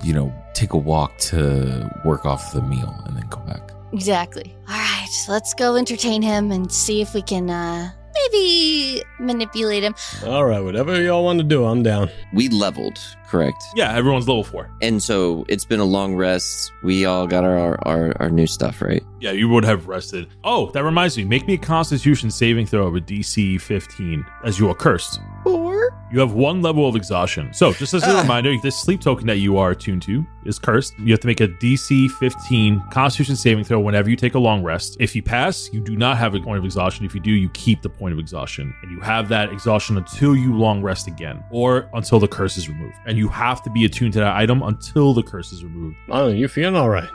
take a walk to work off the meal and then go back. Exactly. All right, let's go entertain him and see if we can maybe maybe manipulate him. All right, whatever y'all want to do, I'm down. We leveled, correct? Yeah, everyone's level 4. And so it's been a long rest. We all got our new stuff, right? Yeah, you would have rested. Oh, that reminds me. Make me a Constitution saving throw with DC 15 as you are cursed. 4? You have 1 level of exhaustion. So, just as a reminder, this sleep token that you are attuned to is cursed. You have to make a DC 15 Constitution saving throw whenever you take a long rest. If you pass, you do not have a point of exhaustion. If you do, you keep the point of exhaustion. And you have that exhaustion until you long rest again, or until the curse is removed. And you have to be attuned to that item until the curse is removed. Oh, you feeling all right?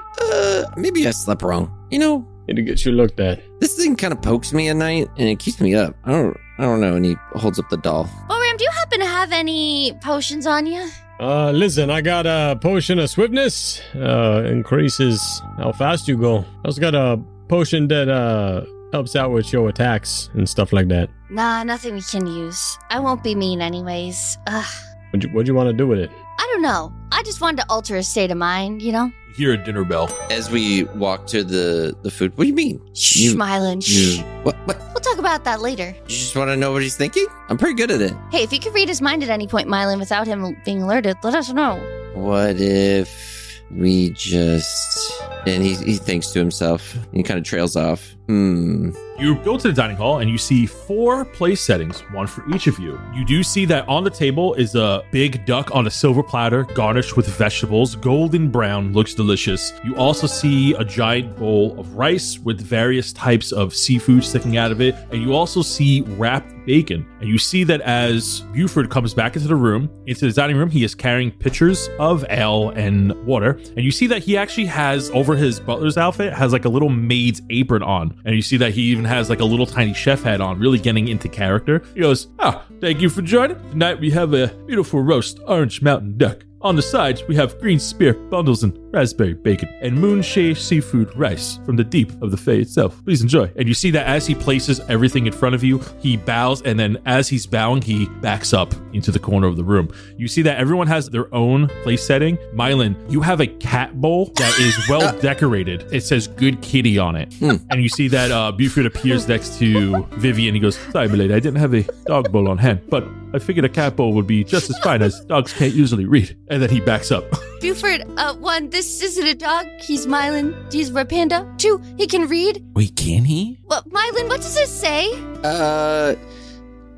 Maybe I slept wrong. You know, Need to get you looked at. this thing kind of pokes me at night and it keeps me up. I don't know. And he holds up the doll. Boram, do you happen to have any potions on you? Listen, I got a potion of swiftness. Increases how fast you go. I also got a potion that helps out with your attacks and stuff like that. Nah, nothing we can use. I won't be mean anyways. Ugh. What'd you want to do with it? I don't know. I just wanted to alter a state of mind, you know? You hear a dinner bell. As we walk to the food, what do you mean? Shh, Myelin, shh. What? We'll talk about that later. You just want to know what he's thinking? I'm pretty good at it. Hey, if you could read his mind at any point, Myelin, without him being alerted, let us know. What if we just... And he thinks to himself. He kind of trails off. You go to the dining hall and you see 4 place settings, 1 for each of you. You do see that on the table is a big duck on a silver platter garnished with vegetables. Golden brown, looks delicious. You also see a giant bowl of rice with various types of seafood sticking out of it. And you also see wrapped bacon. And you see that as Buford comes back into the room, into the dining room, he is carrying pitchers of ale and water. And you see that he actually has, over his butler's outfit, has like a little maid's apron on. And you see that he even has like a little tiny chef hat on, really getting into character. He goes, thank you for joining. Tonight we have a beautiful roast orange mountain duck. On the sides, we have green spear bundles and raspberry bacon and moonshade seafood rice from the deep of the Fae itself. Please enjoy. And you see that as he places everything in front of you, he bows, and then as he's bowing, he backs up into the corner of the room. You see that everyone has their own place setting. Myelin, you have a cat bowl that is well decorated. It says "Good Kitty" on it. And you see that Buford appears next to Vivien. He goes, sorry, milady, I didn't have a dog bowl on hand, but I figured a cat bowl would be just as fine, as dogs can't usually read. And then he backs up. Buford, 1, this isn't a dog. He's Myelin. He's a panda. 2, he can read. Wait, can he? What, Myelin, what does it say?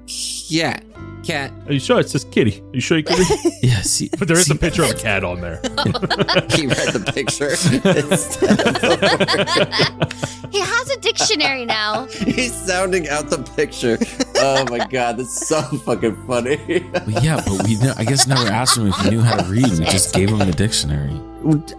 Yeah. Cat. Are you sure it says kitty? Are you sure you can read? Yeah, see. But there is a picture of a cat on there. He read the picture. He has a dictionary now. He's sounding out the picture. Oh my god, that's so fucking funny. Well, yeah, but I guess never asked him if he knew how to read. We just gave him the dictionary.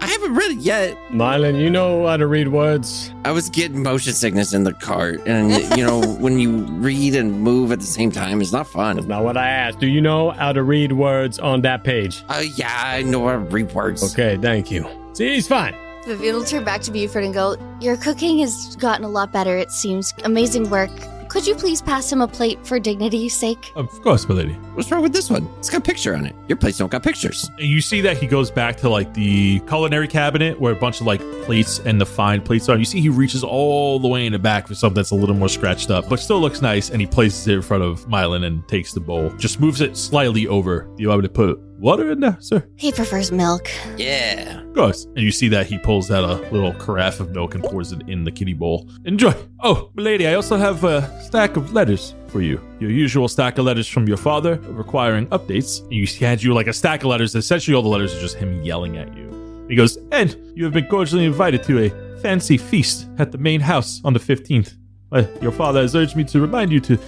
I haven't read it yet. Myelin, you know how to read words. I was getting motion sickness in the cart, and you know, when you read and move at the same time, it's not fun. That's not what I asked. Do you know how to read words on that page? Yeah, I know how to read words. Okay, thank you. See, he's fine. Vivien will turn back to Buford and go, your cooking has gotten a lot better, it seems. Amazing work. Could you please pass him a plate for dignity's sake? Of course, milady. What's wrong with this one? It's got a picture on it. Your plates don't got pictures. And you see that he goes back to like the culinary cabinet where a bunch of like plates and the fine plates are. You see he reaches all the way in the back for something that's a little more scratched up, but still looks nice. And he places it in front of Myelin and takes the bowl. Just moves it slightly over. Do you want me to put water in there, sir? He prefers milk. Yeah. Of course. And you see that he pulls out a little carafe of milk and pours it in the kitty bowl. Enjoy. Oh, milady, I also have a stack of letters for you. Your usual stack of letters from your father requiring updates. And he hands you like a stack of letters. Essentially, all the letters are just him yelling at you. He goes, and you have been cordially invited to a fancy feast at the main house on the 15th. Your father has urged me to remind you to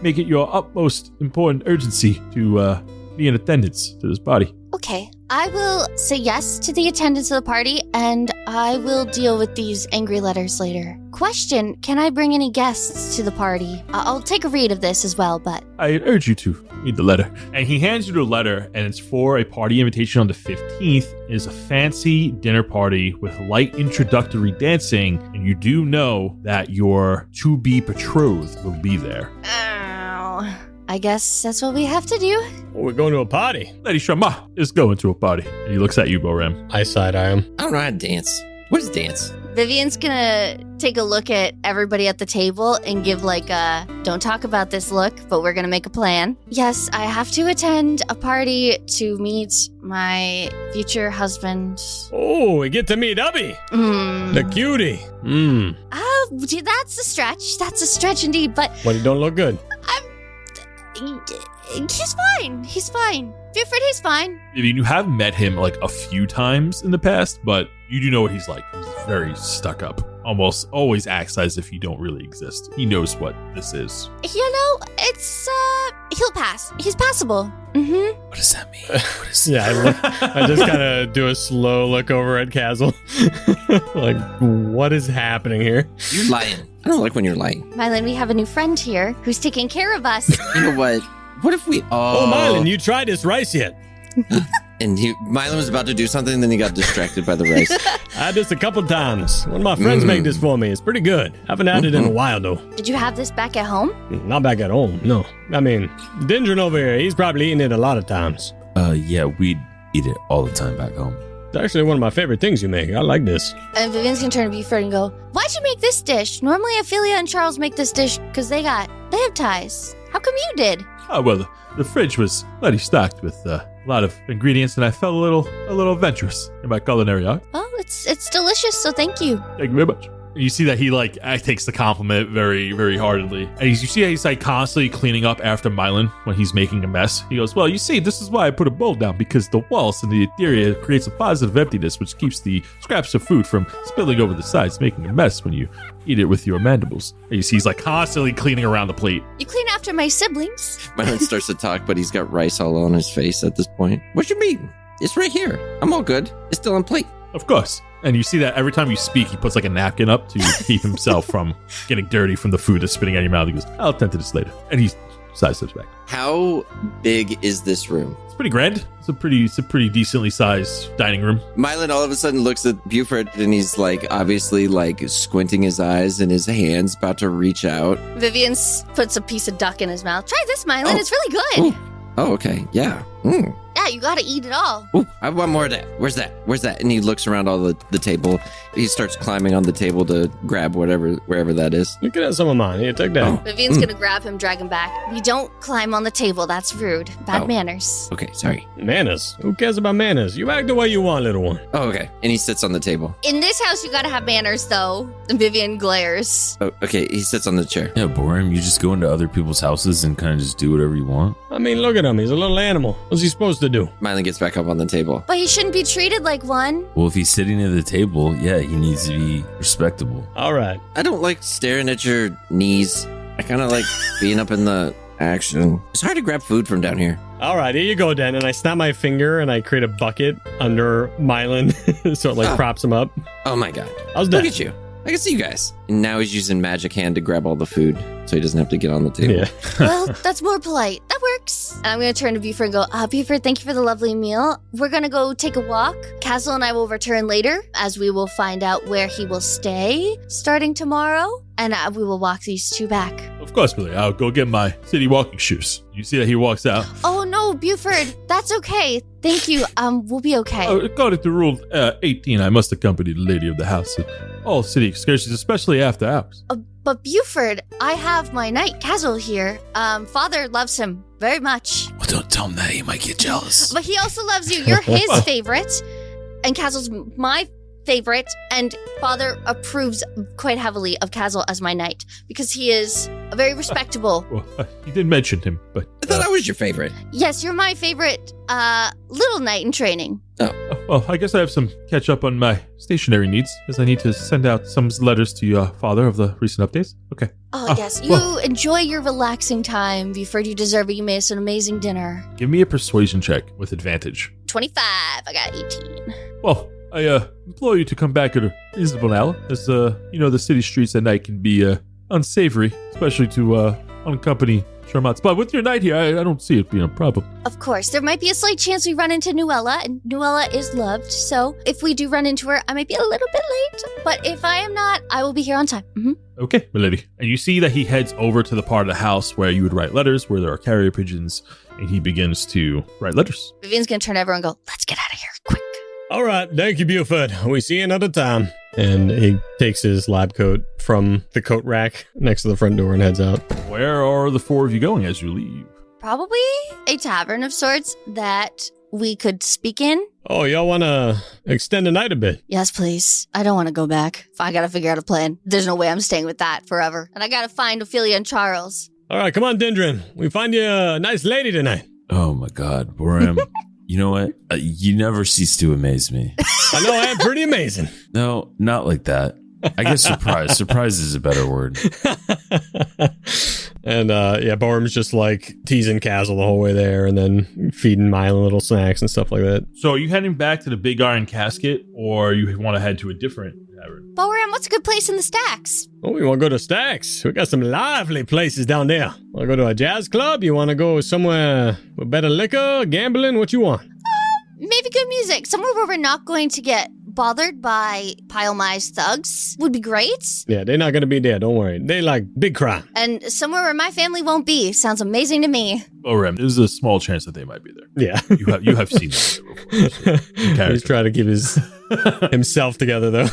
make it your utmost important urgency to be in attendance to this party. Okay, I will say yes to the attendance of the party, and I will deal with these angry letters later. Question, can I bring any guests to the party? I'll take a read of this as well, but... I urge you to read the letter. And he hands you the letter, and it's for a party invitation on the 15th. It is a fancy dinner party with light introductory dancing, and you do know that your to-be betrothed will be there. Oh, I guess that's what we have to do. We're going to a party. Lady Charmant is going to a party. And he looks at you, Boram. I side-eye him. I don't know how to dance. What is dance? Vivien's gonna take a look at everybody at the table and give like a don't talk about this look, but we're gonna make a plan. Yes, I have to attend a party to meet my future husband. Oh, we get to meet Ubby, the cutie. Oh, that's a stretch. That's a stretch indeed, but But it don't look good. he's fine. He's fine. Buford, he's fine. I mean, you have met him like a few times in the past, but you do know what he's like. He's very stuck up. Almost always acts as if you don't really exist. He knows what this is. You know, it's, he'll pass. He's passable. Mm-hmm. What does that mean? What is Yeah, I just kind of do a slow look over at Kaz'il. Like, what is happening here? You're lying. I don't like when you're lying. Myelin, we have a new friend here who's taking care of us. You know what? What if we Oh, Myelin, you tried this rice yet? And Myelin was about to do something, then he got distracted by the rice. I had this a couple times. One of my friends made this for me. It's pretty good. Haven't had it in a while, though. Did you have this back at home? Not back at home, no. I mean, Dindrin over here, he's probably eaten it a lot of times. Yeah, we'd eat it all the time back home. It's actually one of my favorite things you make. I like this. And Vivien's gonna turn to Buford and go, why'd you make this dish? Normally Ophelia and Charles make this dish because they have ties. How come you did? Oh, well, the fridge was plenty stocked with a lot of ingredients, and I felt a little adventurous in my culinary art. Oh, it's delicious, so thank you. Thank you very much. You see that he takes the compliment very, very heartedly. And you see how he's like constantly cleaning up after Myelin when he's making a mess. He goes, well, you see, this is why I put a bowl down, because the walls and the interior creates a positive emptiness, which keeps the scraps of food from spilling over the sides, making a mess when you eat it with your mandibles. And you see he's like constantly cleaning around the plate. You clean after my siblings. Myelin starts to talk, but he's got rice all on his face at this point. What you mean? It's right here. I'm all good. It's still on plate. Of course. And you see that every time you speak, he puts like a napkin up to keep himself from getting dirty from the food that's spitting out of your mouth. He goes, I'll attend to this later. And he side steps back. How big is this room? It's pretty grand. It's a pretty decently sized dining room. Myelin all of a sudden looks at Buford and he's like obviously like squinting his eyes and his hand's about to reach out. Vivien puts a piece of duck in his mouth. Try this, Myelin. Oh. It's really good. Ooh. Oh, okay. Yeah. Yeah, you gotta eat it all. Ooh, I want more of that. Where's that? And he looks around all the table. He starts climbing on the table to grab wherever that is. You can have some of mine. Here, take that. Oh. Vivien's gonna grab him, drag him back. We don't climb on the table. That's rude. Bad Oh. manners. Okay, sorry. Manners? Who cares about manners? You act the way you want, little one. Oh, okay. And he sits on the table. In this house, you gotta have manners, though. And Vivien glares. Oh, okay. He sits on the chair. Yeah, Boram, you just go into other people's houses and kind of just do whatever you want. I mean, look at him. He's a little animal. What's he supposed to do? Myelin gets back up on the table. But he shouldn't be treated like one. Well, if he's sitting at the table, yeah, he needs to be respectable. All right. I don't like staring at your knees. I kind of like being up in the action. It's hard to grab food from down here. All right, here you go, Dan. And I snap my finger and I create a bucket under Myelin so it like props him up. Oh my god. How's that? Look at you. I can see you guys. And now he's using magic hand to grab all the food so he doesn't have to get on the table. Yeah. Well, that's more polite. That works. And I'm going to turn to Buford and go, Buford, thank you for the lovely meal. We're going to go take a walk. Kaz'il and I will return later as we will find out where he will stay starting tomorrow. And we will walk these two back. Of course, Billy. I'll go get my city walking shoes. You see that he walks out. Oh, no, Buford. That's okay. Thank you. We'll be okay. According to Rule 18, I must accompany the lady of the house at all city excursions, especially after hours. But Buford, I have my knight Kaz'il here. Father loves him very much. Well, don't tell him that. He might get jealous. But he also loves you. You're his favorite. And Kaz'il's my favorite. And Father approves quite heavily of Kaz'il as my knight because he is very respectable. Well, you didn't mention him, but... I thought I was your favorite. Yes, you're my favorite little knight in training. Well, I guess I have some catch up on my stationary needs, as I need to send out some letters to your father of the recent updates. Okay. Oh, yes. You enjoy your relaxing time. Buford, you deserve it. You made us an amazing dinner. Give me a persuasion check with advantage. 25. I got 18. Well, I implore you to come back at a reasonable hour, as the city streets at night can be unsavory, especially to unaccompany Charmant. But with your knight here, I don't see it being a problem. Of course, there might be a slight chance we run into Nuella, and Nuella is loved, so if we do run into her, I might be a little bit late, but if I am not, I will be here on time. Mm-hmm. Okay, milady. And you see that he heads over to the part of the house where you would write letters, where there are carrier pigeons, and he begins to write letters. Vivien's gonna turn to everyone and go, let's get out of here, quick. All right. Thank you, Buford. We see you another time. And he takes his lab coat from the coat rack next to the front door and heads out. Where are the four of you going as you leave? Probably a tavern of sorts that we could speak in. Oh, y'all want to extend the night a bit? Yes, please. I don't want to go back. I got to figure out a plan. There's no way I'm staying with that forever. And I got to find Ophelia and Charles. All right, come on, Dendron. We find you a nice lady tonight. Oh my God, Boram. You know what? You never cease to amaze me. I know I am pretty amazing. No, not like that. I guess surprise. Surprise is a better word. And Boram's just like teasing Kaz'il the whole way there and then feeding Myelin little snacks and stuff like that. So are you heading back to the Big Iron Casket, or you want to head to a different tavern? Boram, what's a good place in the stacks? Oh, we want to go to Stacks. We got some lively places down there. Want to go to a jazz club? You want to go somewhere with better liquor, gambling? What you want? Maybe good music. Somewhere where we're not going to get bothered by Pyomai's thugs would be great. Yeah, they're not going to be there. Don't worry. They like big crime. And somewhere where my family won't be. Sounds amazing to me. Boram, there's a small chance that they might be there. Yeah. You have seen them there before. So He's trying to keep himself together, though.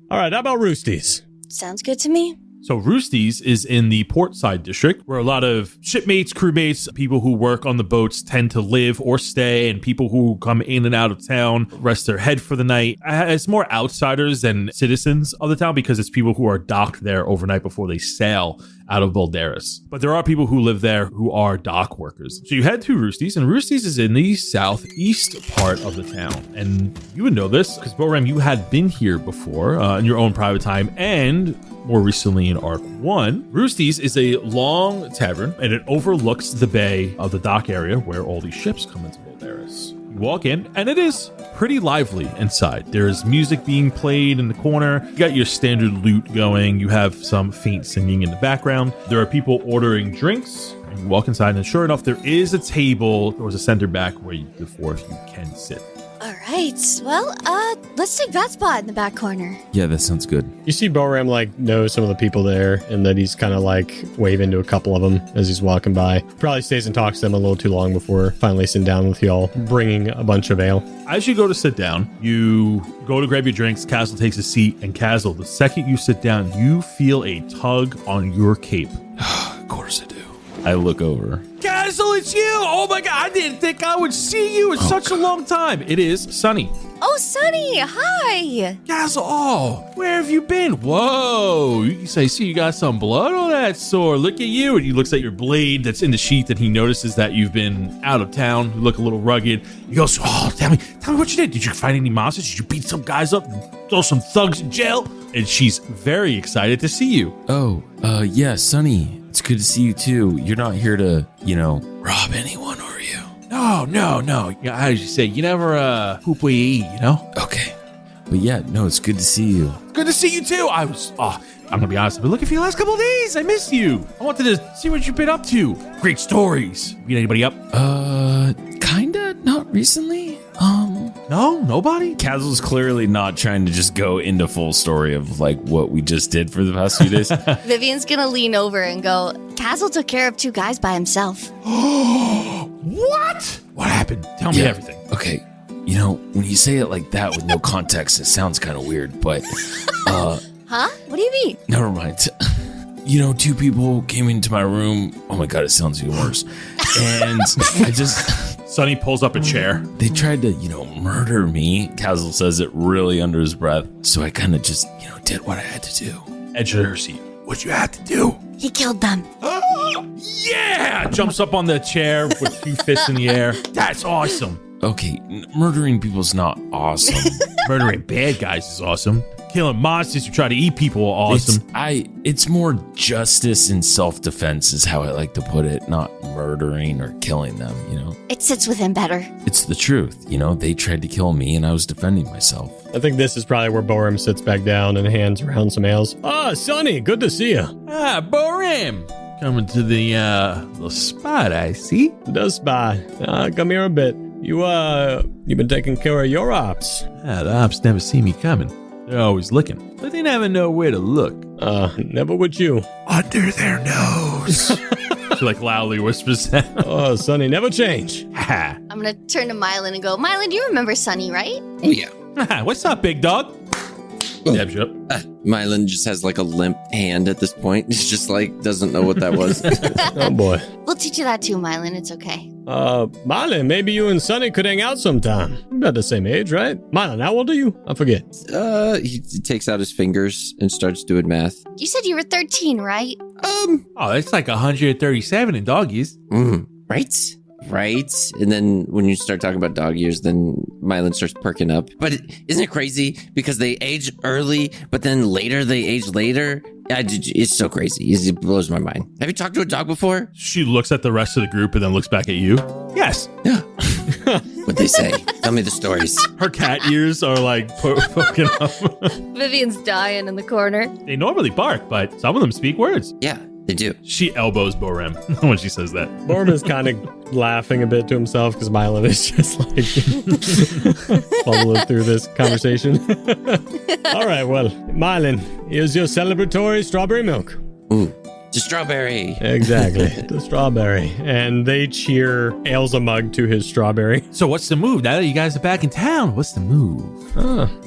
All right, how about Roosties? Sounds good to me. So Roosties is in the Portside district, where a lot of shipmates, crewmates, people who work on the boats tend to live or stay, and people who come in and out of town rest their head for the night. It's more outsiders than citizens of the town because it's people who are docked there overnight before they sail out of Bouldaris. But there are people who live there who are dock workers. So you head to Roosties, and Roosties is in the southeast part of the town. And you would know this because, Boram, you had been here before in your own private time, and more recently in Arc 1. Roosties is a long tavern, and it overlooks the bay of the dock area where all these ships come into Bouldaris. You walk in, and it is pretty lively inside. There's music being played in the corner. You got your standard loot going. You have some faint singing in the background. There are people ordering drinks. And you walk inside, and sure enough, there is a table towards the center back where the four of you can sit. All right. Well, let's take that spot in the back corner. Yeah, that sounds good. You see Boram like knows some of the people there and that he's kind of like waving to a couple of them as he's walking by. Probably stays and talks to them a little too long before finally sitting down with y'all, bringing a bunch of ale. As you go to sit down, you go to grab your drinks. Kaz'il takes a seat, and Kaz'il, the second you sit down, you feel a tug on your cape. Of course I do. I look over. Kaz'il, it's you! Oh my God, I didn't think I would see you in such a long time. It is Sunny. Oh, Sunny, hi. Kaz'il, oh, where have you been? Whoa, you say, see, you got some blood on that sword. Look at you. And he looks at your blade that's in the sheath, and he notices that you've been out of town. You look a little rugged. He goes, oh, tell me what you did. Did you find any monsters? Did you beat some guys up and throw some thugs in jail? And she's very excited to see you. Oh, yeah, Sonny. It's good to see you too. You're not here to, rob anyone, are you? No. How did you say? You never poop where you eat, you know? Okay. But yeah, no, it's good to see you. Good to see you too. I'm gonna be honest, I've been looking for you the last couple of days. I missed you. I wanted to see what you've been up to. Great stories. Meet anybody up? Kinda, not recently. No, nobody? Kaz'il's clearly not trying to just go into full story of like what we just did for the past few days. Vivien's gonna lean over and go, Kaz'il took care of 2 guys by himself. What? What happened? Tell me everything. Okay. When you say it like that with no context, it sounds kind of weird, but, Huh? What do you mean? never mind. 2 people came into my room. Oh my God, it sounds even worse. And Sonny pulls up a chair. They tried to, murder me. Kaz'il says it really under his breath. So I kind of just, did what I had to do. Edge of her seat. What'd you have to do? He killed them. Yeah! Jumps up on the chair with 2 fists in the air. That's awesome. Okay, murdering people's not awesome. Murdering bad guys is awesome. Killing monsters who try to eat people are awesome. It's more justice and self-defense is how I like to put it, not murdering or killing them, It sits with him better. It's the truth, they tried to kill me and I was defending myself. I think this is probably where Boram sits back down and hands around some ales. Ah, Sonny, good to see you. Ah, Boram. Coming to the spot, I see. The spot. Come here a bit. You've been taking care of your ops. The ops never see me coming. They're always looking, but they never know where to look. Never would you. Under their nose. She loudly whispers that. Oh, Sonny, never change. Ha. I'm gonna turn to Myelin and go, Myelin, do you remember Sunny, right? Oh, yeah. What's up, big dog? Dabs you up. Myelin just has like a limp hand at this point. He's just like, doesn't know what that was. Oh boy. We'll teach you that too, Myelin. It's okay. Myelin, maybe you and Sonny could hang out sometime. You're about the same age, right? Myelin, how old are you? I forget. He takes out his fingers and starts doing math. You said you were 13, right? Oh, that's like 137 in dog years. Right? Right? And then when you start talking about dog years, then Myelin starts perking up. But isn't it crazy? Because they age early, but then later they age later. It's so crazy. It blows my mind. Have you talked to a dog before? She looks at the rest of the group and then looks back at you. Yes. Yeah. What'd they say? Tell me the stories. Her cat ears are like poking up. Vivien's dying in the corner. They normally bark, but some of them speak words. Yeah, they do. She elbows Boram when she says that. Boram is kind of laughing a bit to himself because Myelin is just like following through this conversation. All right, well, Myelin, here's your celebratory strawberry milk. Ooh, the strawberry. Exactly, the strawberry. And they cheer Ales a mug to his strawberry. So what's the move? Now that you guys are back in town, what's the move?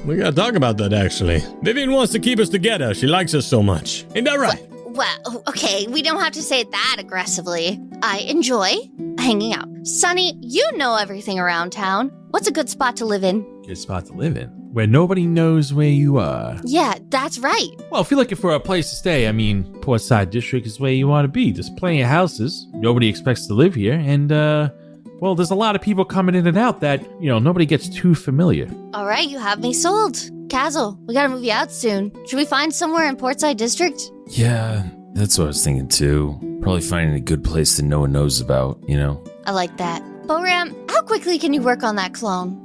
We gotta talk about that, actually. Vivien wants to keep us together. She likes us so much. Ain't that right? Well, okay, we don't have to say it that aggressively. I enjoy hanging out. Sonny, you know everything around town. What's a good spot to live in? Good spot to live in. Where nobody knows where you are. Yeah, that's right. Well, if you're looking for a place to stay, I mean, Portside District is where you want to be. There's plenty of houses. Nobody expects to live here. And, well, there's a lot of people coming in and out that, nobody gets too familiar. All right, you have me sold. Kaz'il, we gotta move you out soon. Should we find somewhere in Portside District? Yeah, that's what I was thinking too. Probably finding a good place that no one knows about, I like that. Boram, how quickly can you work on that clone?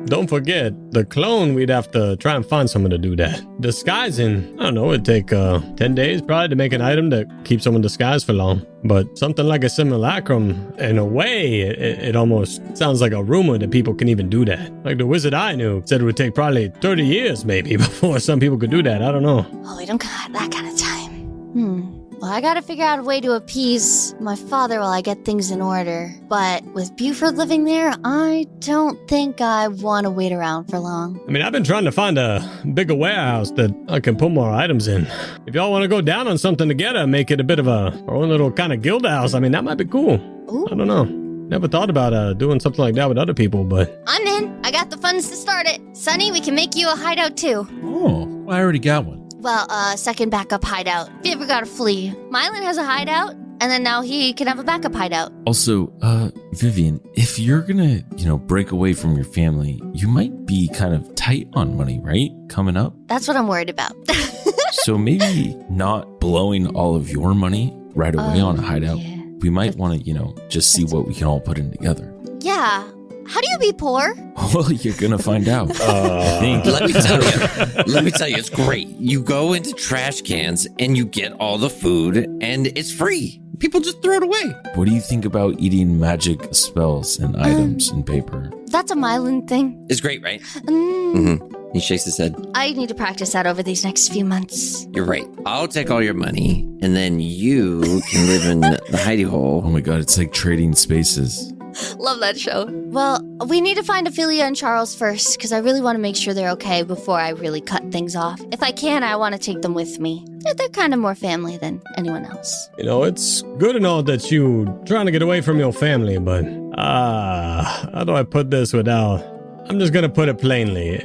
Don't forget, the clone, we'd have to try and find someone to do that. Disguising, I don't know, it'd take 10 days probably to make an item that keeps someone disguised for long. But something like a simulacrum, in a way, it almost sounds like a rumor that people can even do that. Like the wizard I knew said it would take probably 30 years maybe before some people could do that. I don't know. Oh, we don't got that kind of time. Well, I gotta figure out a way to appease my father while I get things in order. But with Buford living there, I don't think I want to wait around for long. I mean, I've been trying to find a bigger warehouse that I can put more items in. If y'all want to go down on something together, make it a bit of our own little kind of guild house, I mean, that might be cool. Ooh. I don't know. Never thought about doing something like that with other people, but... I'm in. I got the funds to start it. Sonny, we can make you a hideout too. Oh, well, I already got one. Well, second backup hideout. If you ever gotta flee. Myelin has a hideout, and then now he can have a backup hideout. Also, Vivien, if you're gonna, break away from your family, you might be kind of tight on money, right? Coming up? That's what I'm worried about. So maybe not blowing all of your money right away on a hideout. Yeah. We might want to, just see what we can all put in together. Yeah. How do you be poor? Well, you're gonna find out. I think. Let me tell you, it's great. You go into trash cans and you get all the food and it's free. People just throw it away. What do you think about eating magic spells and items and paper? That's a Myelin thing. It's great, right? He shakes his head. I need to practice that over these next few months. You're right. I'll take all your money and then you can live in the hidey hole. Oh my god, it's like trading spaces. Love that show. Well, we need to find Ophelia and Charles first, because I really want to make sure they're okay before I really cut things off. If I can, I want to take them with me. They're kind of more family than anyone else. It's good and all that you trying to get away from your family, but how do I put this without... I'm just gonna put it plainly.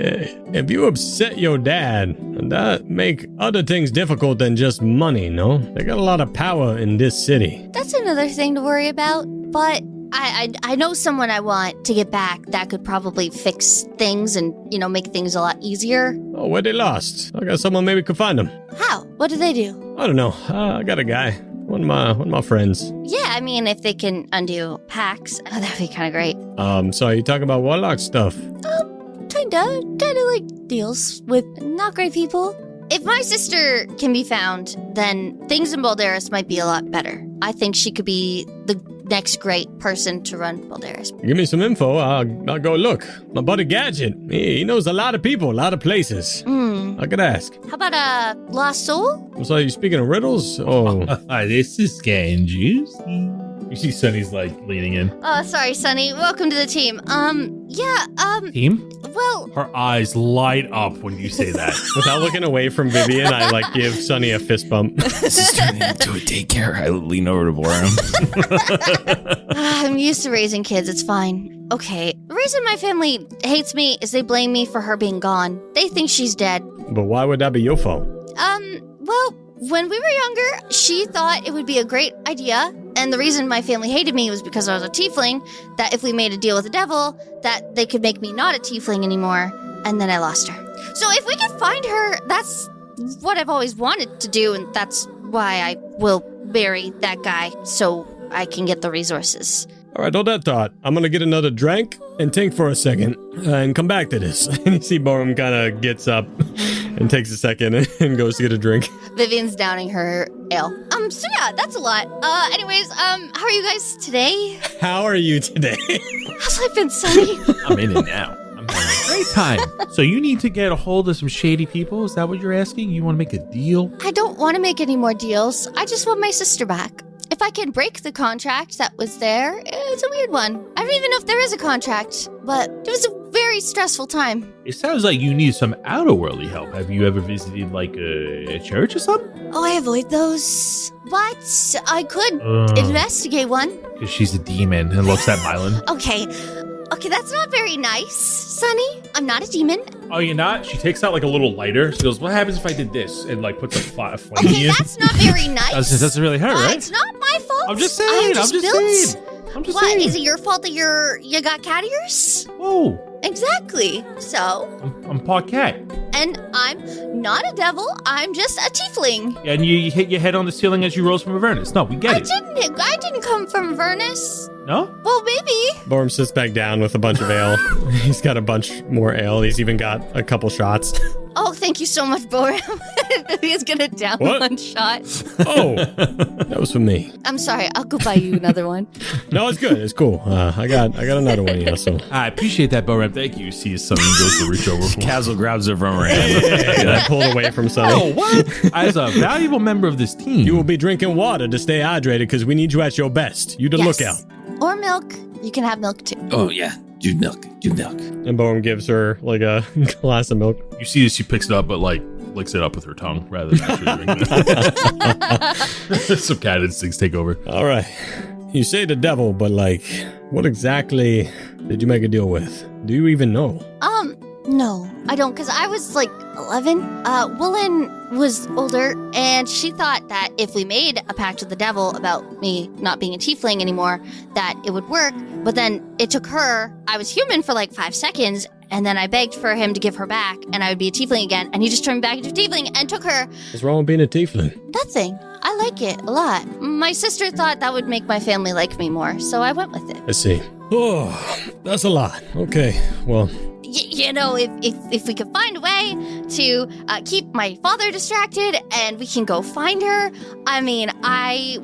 If you upset your dad, that make other things difficult than just money, no? They got a lot of power in this city. That's another thing to worry about, but... I know someone I want to get back that could probably fix things and, make things a lot easier. Oh, where they lost? I got someone maybe could find them. How? What do they do? I don't know. I got a guy. One of my friends. Yeah, I mean, if they can undo packs, that'd be kind of great. So are you talking about warlock stuff? Kinda like deals with not great people. If my sister can be found, then things in Bouldaris might be a lot better. I think she could be the next great person to run Bouldaris. Give me some info. I'll go look. My buddy Gadget, he knows a lot of people, a lot of places. I could ask. How about Lost Soul? So are you speaking of riddles? Oh. This is getting juicy. You see Sunny's like leaning in. Oh, sorry, Sunny. Welcome to the team. Team? Well, Her eyes light up when you say that. Without looking away from Vivien, I like give Sunny a fist bump. This is turning into a daycare. I lean over to Boram. I'm used to raising kids. It's fine. Okay. The reason my family hates me is they blame me for her being gone. They think she's dead. But why would that be your fault? Well, when we were younger, she thought it would be a great idea. And the reason my family hated me was because I was a tiefling, that if we made a deal with the devil, that they could make me not a tiefling anymore. And then I lost her. So if we can find her, that's what I've always wanted to do. And that's why I will bury that guy so I can get the resources. All right, hold that thought. I'm going to get another drink and think for a second and come back to this. And you see Boram kind of gets up and takes a second and goes to get a drink. Vivien's downing her ale. So yeah, that's a lot. Anyways, how are you guys today? How are you today? How's life been, Sunny? I'm in it now. I'm having a great time. So you need to get a hold of some shady people? Is that what you're asking? You want to make a deal? I don't want to make any more deals. I just want my sister back. If I can break the contract that was there, it's a weird one. I don't even know if there is a contract, but it was a very stressful time. It sounds like you need some outer-worldly help. Have you ever visited, like, a church or something? Oh, I avoid those. But I could investigate one. Because she's a demon and looks at Myelin. Okay, that's not very nice, Sunny. I'm not a demon. Oh, you're not? She takes out, like, a little lighter. She goes, what happens if I did this? And, like, puts a flame Okay, in. that's not very nice. That doesn't really hurt, right? It's not my fault. I'm just saying. I'm just saying. What? Is it your fault that you got cat ears? Oh. Exactly. So. I'm part cat. And I'm not a devil. I'm just a tiefling. And you hit your head on the ceiling as you rose from Avernus. No, we get it. I didn't come from Avernus. No? Well, maybe. Boram sits back down with a bunch of ale. He's got a bunch more ale. He's even got a couple shots. Oh, thank you so much, Boram. He's gonna down one shot. Oh, that was for me. I'm sorry. I'll go buy you another one. No, it's good. It's cool. I got another one here. So I appreciate that, Boram. Thank you. See, something goes to reach over for Kaz'il grabs her from her hand. and I pulled away from Sunny. Oh, what? As a valuable member of this team, You will be drinking water to stay hydrated because we need you at your best. You the lookout. Or milk. You can have milk too. Oh, yeah. Do milk. And Boram gives her like a glass of milk. you see, she picks it up, but like licks it up with her tongue rather than actually drinking it. Some cat instincts take over. All right. You say the devil, but like, what exactly did you make a deal with? Do you even know? No, I don't, because I was like 11. Willin was older, and she thought that if we made a pact with the devil about me not being a tiefling anymore, that it would work. But then it took her, I was human for like 5 seconds, and then I begged for him to give her back, and I would be a tiefling again, and he just turned me back into a tiefling and took her. What's wrong with being a tiefling? Nothing. I like it a lot. My sister thought that would make my family like me more, so I went with it. Let's see. Oh, that's a lot. Okay, well... You know, if we could find a way to keep my father distracted and we can go find her, I mean, I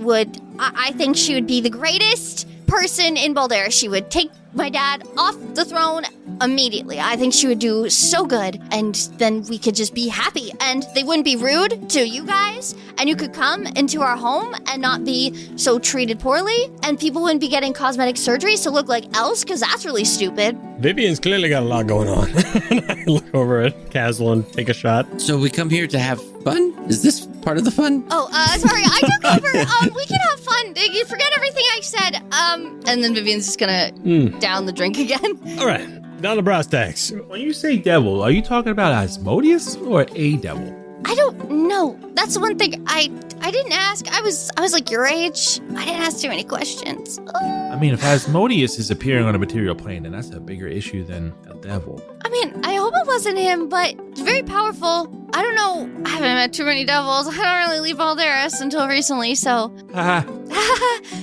think she would be the greatest person in Bouldaris. She would take my dad off the throne immediately. I think she would do so good, and then we could just be happy, and they wouldn't be rude to you guys, and you could come into our home and not be so treated poorly, and people wouldn't be getting cosmetic surgeries to look like elves, because that's really stupid. Vivien's clearly got a lot going on. I look over at Kaz'il and take a shot. So we come here to have fun? Is this part of the fun? Oh, sorry, I took over. We can have fun. You forget everything I said. And then Vivien's just gonna down the drink again. All right, down to brass tacks. When you say devil, are you talking about Asmodeus or a devil? I don't know. That's the one thing I didn't ask. I was like your age. I didn't ask too many questions. I mean, if Asmodeus is appearing on a material plane, then that's a bigger issue than a devil. I mean, I hope it wasn't him, but it's very powerful. I don't know. I haven't met too many devils. I don't really leave Bouldaris until recently, so.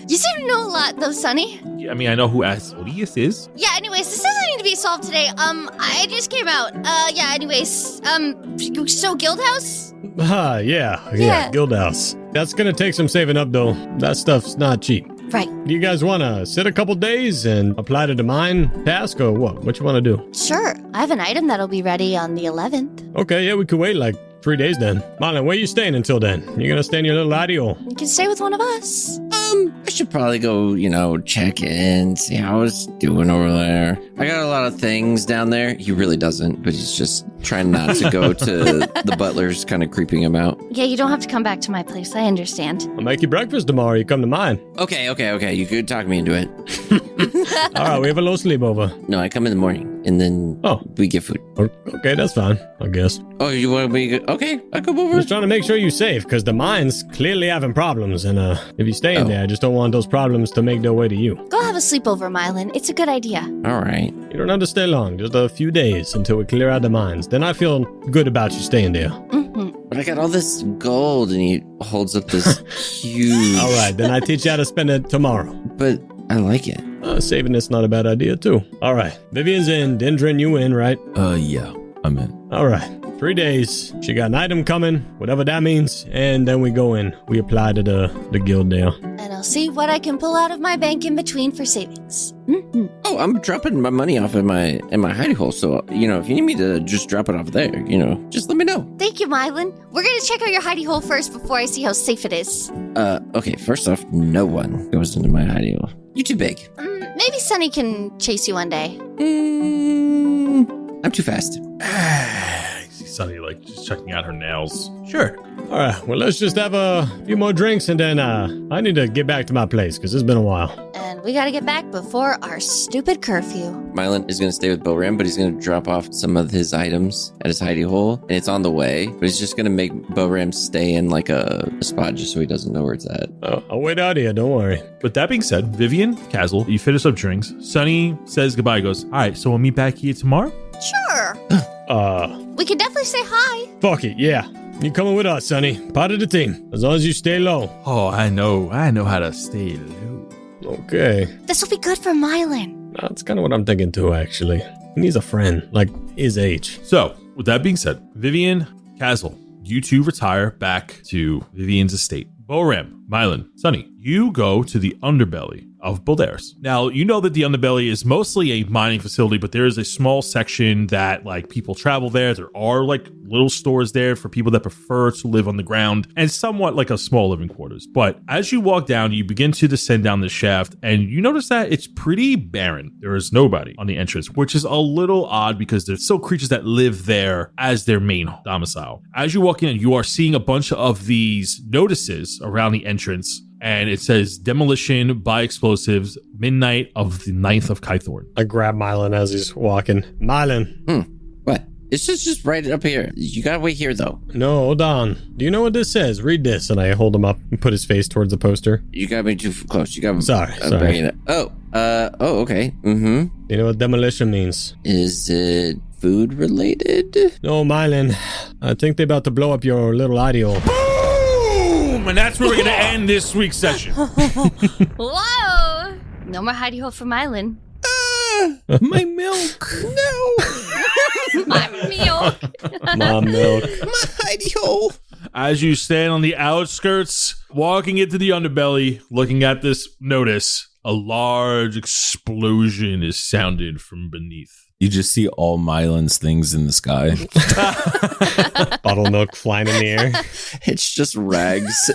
You seem to know a lot, though, Sunny. I mean, I know who Asmodeus is. Yeah, anyways, this doesn't need to be solved today. I just came out. Yeah, anyways. So Guildhouse? Yeah, Guildhouse. That's gonna take some saving up, though. That stuff's not cheap. Right. Do you guys want to sit a couple days and apply to the mine task, or what? What you want to do? Sure. I have an item that'll be ready on the 11th. Okay, yeah, we could wait like 3 days then. Myelin, where you staying until then? You gonna stay in your little ideal? You can stay with one of us. I should probably go, check in, see how it's doing over there. I got a lot of things down there. He really doesn't, but he's just trying not to go to the butler's kind of creeping him out. Yeah, you don't have to come back to my place. I understand. I'll make you breakfast tomorrow. You come to mine. Okay. You could talk me into it. All right, we have a little sleepover. No, I come in the morning, and then we get food. Okay, that's fine, I guess. Oh, you want me to go? Okay, I'll come over. Just trying to make sure you're safe, because the mine's clearly having problems, and if you stay in there, I just don't want those problems to make their way to you. Go have a sleepover, Myelin. It's a good idea. All right. You don't have to stay long, just a few days until we clear out the mines. Then I feel good about you staying there. But I got all this gold, and he holds up this huge... All right, then I teach you how to spend it tomorrow. But I like it. Saving it's not a bad idea, too. All right, Vivien's in, Dendrin, you in, right? Yeah, I'm in. All right, 3 days. She got an item coming, whatever that means, and then we go in. We apply to the guild there. And I'll see what I can pull out of my bank in between for savings. Oh, I'm dropping my money off in my hidey hole. So, if you need me to just drop it off there, just let me know. Thank you, Myelin. We're going to check out your hidey hole first before I see how safe it is. Okay, first off, no one goes into my hidey hole. You're too big. Maybe Sunny can chase you one day. I'm too fast. See Sunny just checking out her nails. Sure. All right, well, let's just have a few more drinks, and then I need to get back to my place, because it's been a while. And we got to get back before our stupid curfew. Myelin is going to stay with Boram, but he's going to drop off some of his items at his hidey hole, and it's on the way. But he's just going to make Boram stay in a spot just so he doesn't know where it's at. Oh, I'll wait out here, don't worry. But that being said, Vivien, Kaz'il, you finish up drinks. Sunny says goodbye. He goes, all right, so we'll meet back here tomorrow? Sure. We can definitely say hi. Fuck it, yeah. You coming with us, Sonny. Part of the team. As long as you stay low. Oh, I know how to stay low. Okay. This will be good for Myelin. That's kind of what I'm thinking too, actually. He needs a friend, like his age. So, with that being said, Vivien, Kaz'il, you two retire back to Vivien's estate. Boram, Myelin, Sunny, you go to the underbelly of Bouldaris. Now, you know that the underbelly is mostly a mining facility, but there is a small section that people travel there. There are little stores there for people that prefer to live on the ground, and somewhat like a small living quarters. But as you walk down, you begin to descend down the shaft, and you notice that it's pretty barren. There is nobody on the entrance, which is a little odd because there's still creatures that live there as their main domicile. As you walk in, you are seeing a bunch of these notices around the entrance, and it says demolition by explosives, midnight of the 9th of Kyleigh. I grab Myelin as he's walking. Myelin. What? It's just right up here. You gotta wait here, though. No, hold on. Do you know what this says? Read this. And I hold him up and put his face towards the poster. You got me too close. You got me. Sorry. Oh, okay. Mm-hmm. You know what demolition means? Is it food related? No, Myelin. I think they're about to blow up your little ideal. And that's where we're going to end this week's session. Whoa! No more hidey hole for Myelin. My milk. No. My milk. My milk. My hidey hole. As you stand on the outskirts, walking into the underbelly, looking at this notice, a large explosion is sounded from beneath. You just see all Myelin's things in the sky. Bottle milk flying in the air. It's just rags.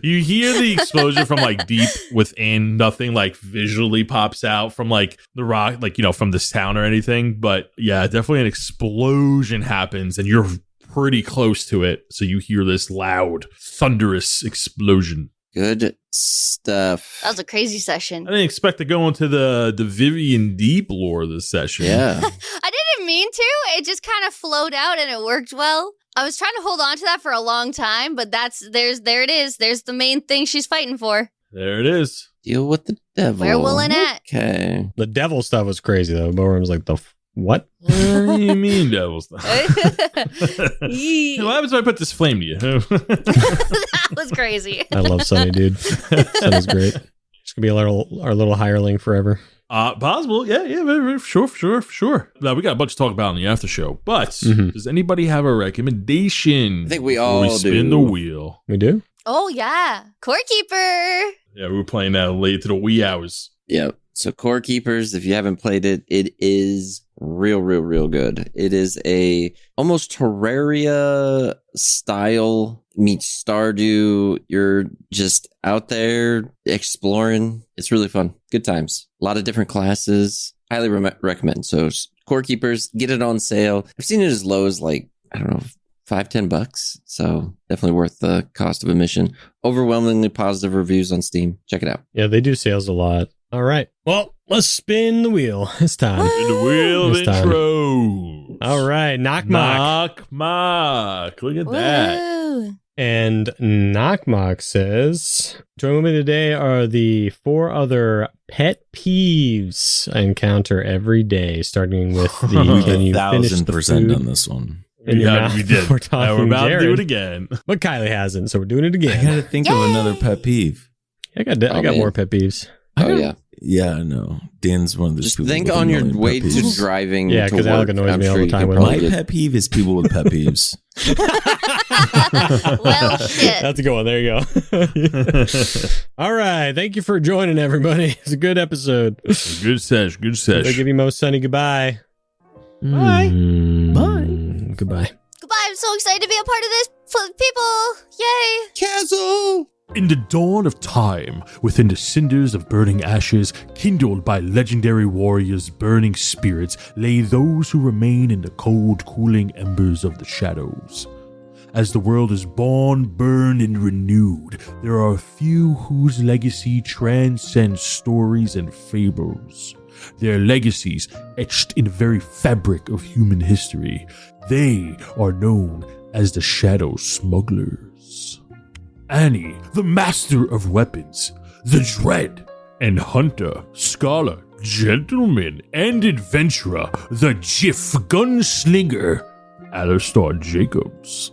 You hear the explosion from deep within. Nothing visually pops out from the rock, from this town or anything. But yeah, definitely an explosion happens and you're pretty close to it. So you hear this loud, thunderous explosion. Good stuff. That was a crazy session. I didn't expect to go into the Vivien deep lore this session. Yeah. I didn't mean to. It just kind of flowed out and it worked well. I was trying to hold on to that for a long time, but there it is. There's the main thing she's fighting for. There it is. Deal with the devil. Where will it at? Okay. The devil stuff was crazy, though. Boram's like, what? What do you mean, devil stuff? What happens if I put this flame to you? That was crazy. I love Sunny, dude. Sunny's great. She's going to be our little hireling forever. Possible. Yeah, sure. Now, we got a bunch to talk about in the after show, but does anybody have a recommendation? I think we all do. Spin the wheel. We do? Oh, yeah. Core Keeper. Yeah, we were playing that late to the wee hours. Yep. So Core Keepers, if you haven't played it, it is real good. It is a almost Terraria style meets Stardew. You're just out there exploring. It's really fun. Good times. A lot of different classes. Highly recommend. So Core Keepers, get it on sale. I've seen it as low as like, I don't know, $5-10. So definitely worth the cost of admission. Overwhelmingly positive reviews on Steam. Check it out. Yeah, they do sales a lot. All right. Well, let's spin the wheel. It's time. In the wheel It's time. intro. All right. Knock Mock. Look at that. Woo. And Knock Mock says, joining me today are the 4 other pet peeves I encounter every day, starting with the can you finish the 1,000% food on this one. in your mouth we did. before talking We're about Jared. to do it again. But Kyleigh hasn't, so we're doing it I again. gotta think of another pet peeve. I got man. more pet peeves. Oh, yeah. Yeah, I know. Dan's one of those Just people. think with a on your million way pet to peeves. driving. Yeah, to 'cause Alec work. annoys I'm me all sure the you time could when probably My get- pet peeve is people with pet peeves. Well, shit. That's a good one. There you go. All right. Thank you for joining, everybody. It's a good episode. Good sesh. Good I'll sesh. give you Mo Sunny goodbye. Bye. Bye. Goodbye. Goodbye. I'm so excited to be a part of this for the people. Yay. Kaz'il! In the dawn of time, within the cinders of burning ashes, kindled by legendary warriors' burning spirits, lay those who remain in the cold, cooling embers of the shadows. As the world is born, burned, and renewed, there are a few whose legacy transcends stories and fables. Their legacies etched in the very fabric of human history. They are known as the Shadow Smugglers. Annie, the master of weapons, the dread, and hunter, scholar, gentleman, and adventurer, the Jiff gunslinger, Alistair Jacobs.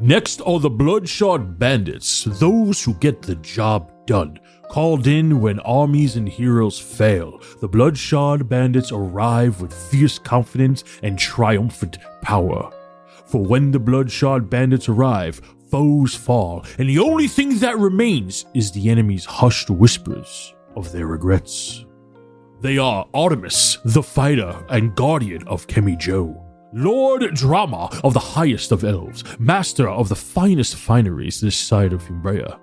Next are the Bloodshot Bandits, those who get the job done. Called in when armies and heroes fail, the Bloodshot Bandits arrive with fierce confidence and triumphant power. For when the Bloodshot Bandits arrive, foes fall, and the only thing that remains is the enemy's hushed whispers of their regrets. They are Artemis, the fighter and guardian of Kemi-Jo, Lord Drama of the highest of elves, master of the finest fineries this side of Umbrea.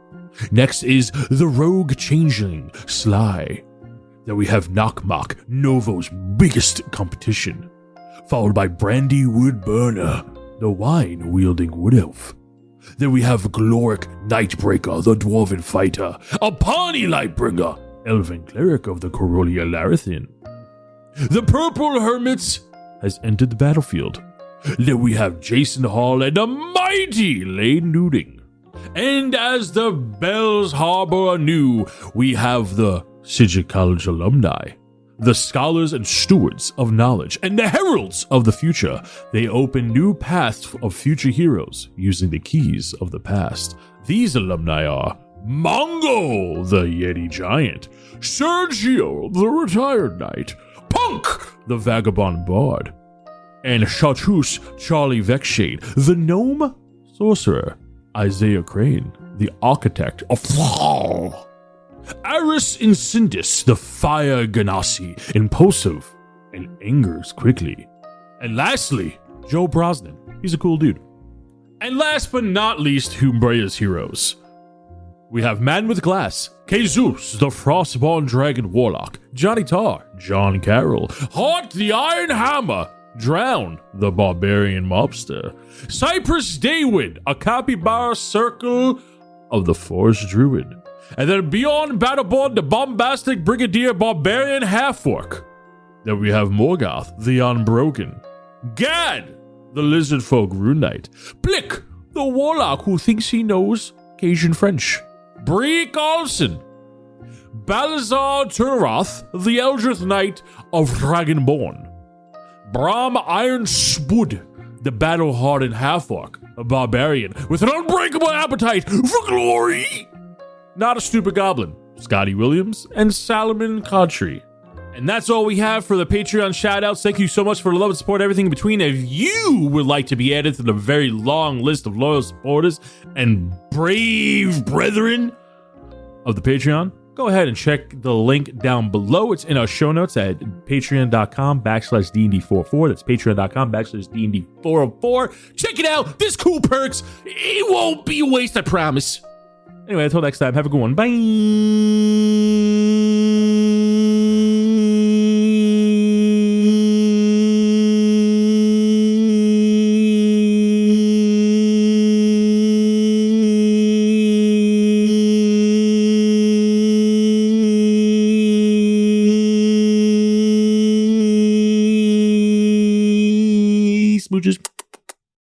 Next is the rogue changeling, Sly. Then we have Knock-Mock, Novo's biggest competition, followed by Brandy Woodburner, the wine-wielding wood elf. Then we have Gloric Nightbreaker, the dwarven fighter, Apani Lightbringer, elven cleric of the Corolia Larathin. The Purple Hermit has entered the battlefield. Then we have Jason Hall and the mighty Lane Nuding. And as the bells harbor anew, we have the Sigil College alumni, the scholars and stewards of knowledge, and the heralds of the future. They open new paths of future heroes using the keys of the past. These alumni are Mongo, the Yeti Giant, Sergio, the retired knight, Punk, the vagabond bard, and Chartreuse Charlie Vexshade, the gnome sorcerer, Isaiah Crane, the architect of Aris Incindus, the fire ganassi, impulsive and angers quickly. And lastly, Joe Brosnan. He's a cool dude. And last but not least, Umbrea's heroes. We have Man with Glass, Jesus, the Frostborn Dragon Warlock, Johnny Tar, John Carroll, Hart the Iron Hammer, Drown, the Barbarian Mobster, Cypress Daywind, a capybara circle of the Forest Druid, and then beyond Battleboard, the Bombastic Brigadier Barbarian Half-Orc. Then we have Morgoth, the Unbroken, Gad, the Lizard Folk Rune Knight, Blick, the Warlock who thinks he knows Cajun French, Bree Carlson, Balazar Turroth, the Eldritch Knight of Dragonborn, Bram Iron Spud, the battle-hardened half-orc, a barbarian with an unbreakable appetite for glory. Not a stupid goblin, Scotty Williams, and Salomon Cottrey. And that's all we have for the Patreon shoutouts. Thank you so much for the love and support, everything in between. If you would like to be added to the very long list of loyal supporters and brave brethren of the Patreon, go ahead and check the link down below. It's in our show notes at patreon.com/DND404. That's patreon.com/DND404. Check it out. There's cool perks. It won't be a waste, I promise. Anyway, until next time, have a good one. Bye. Smooches.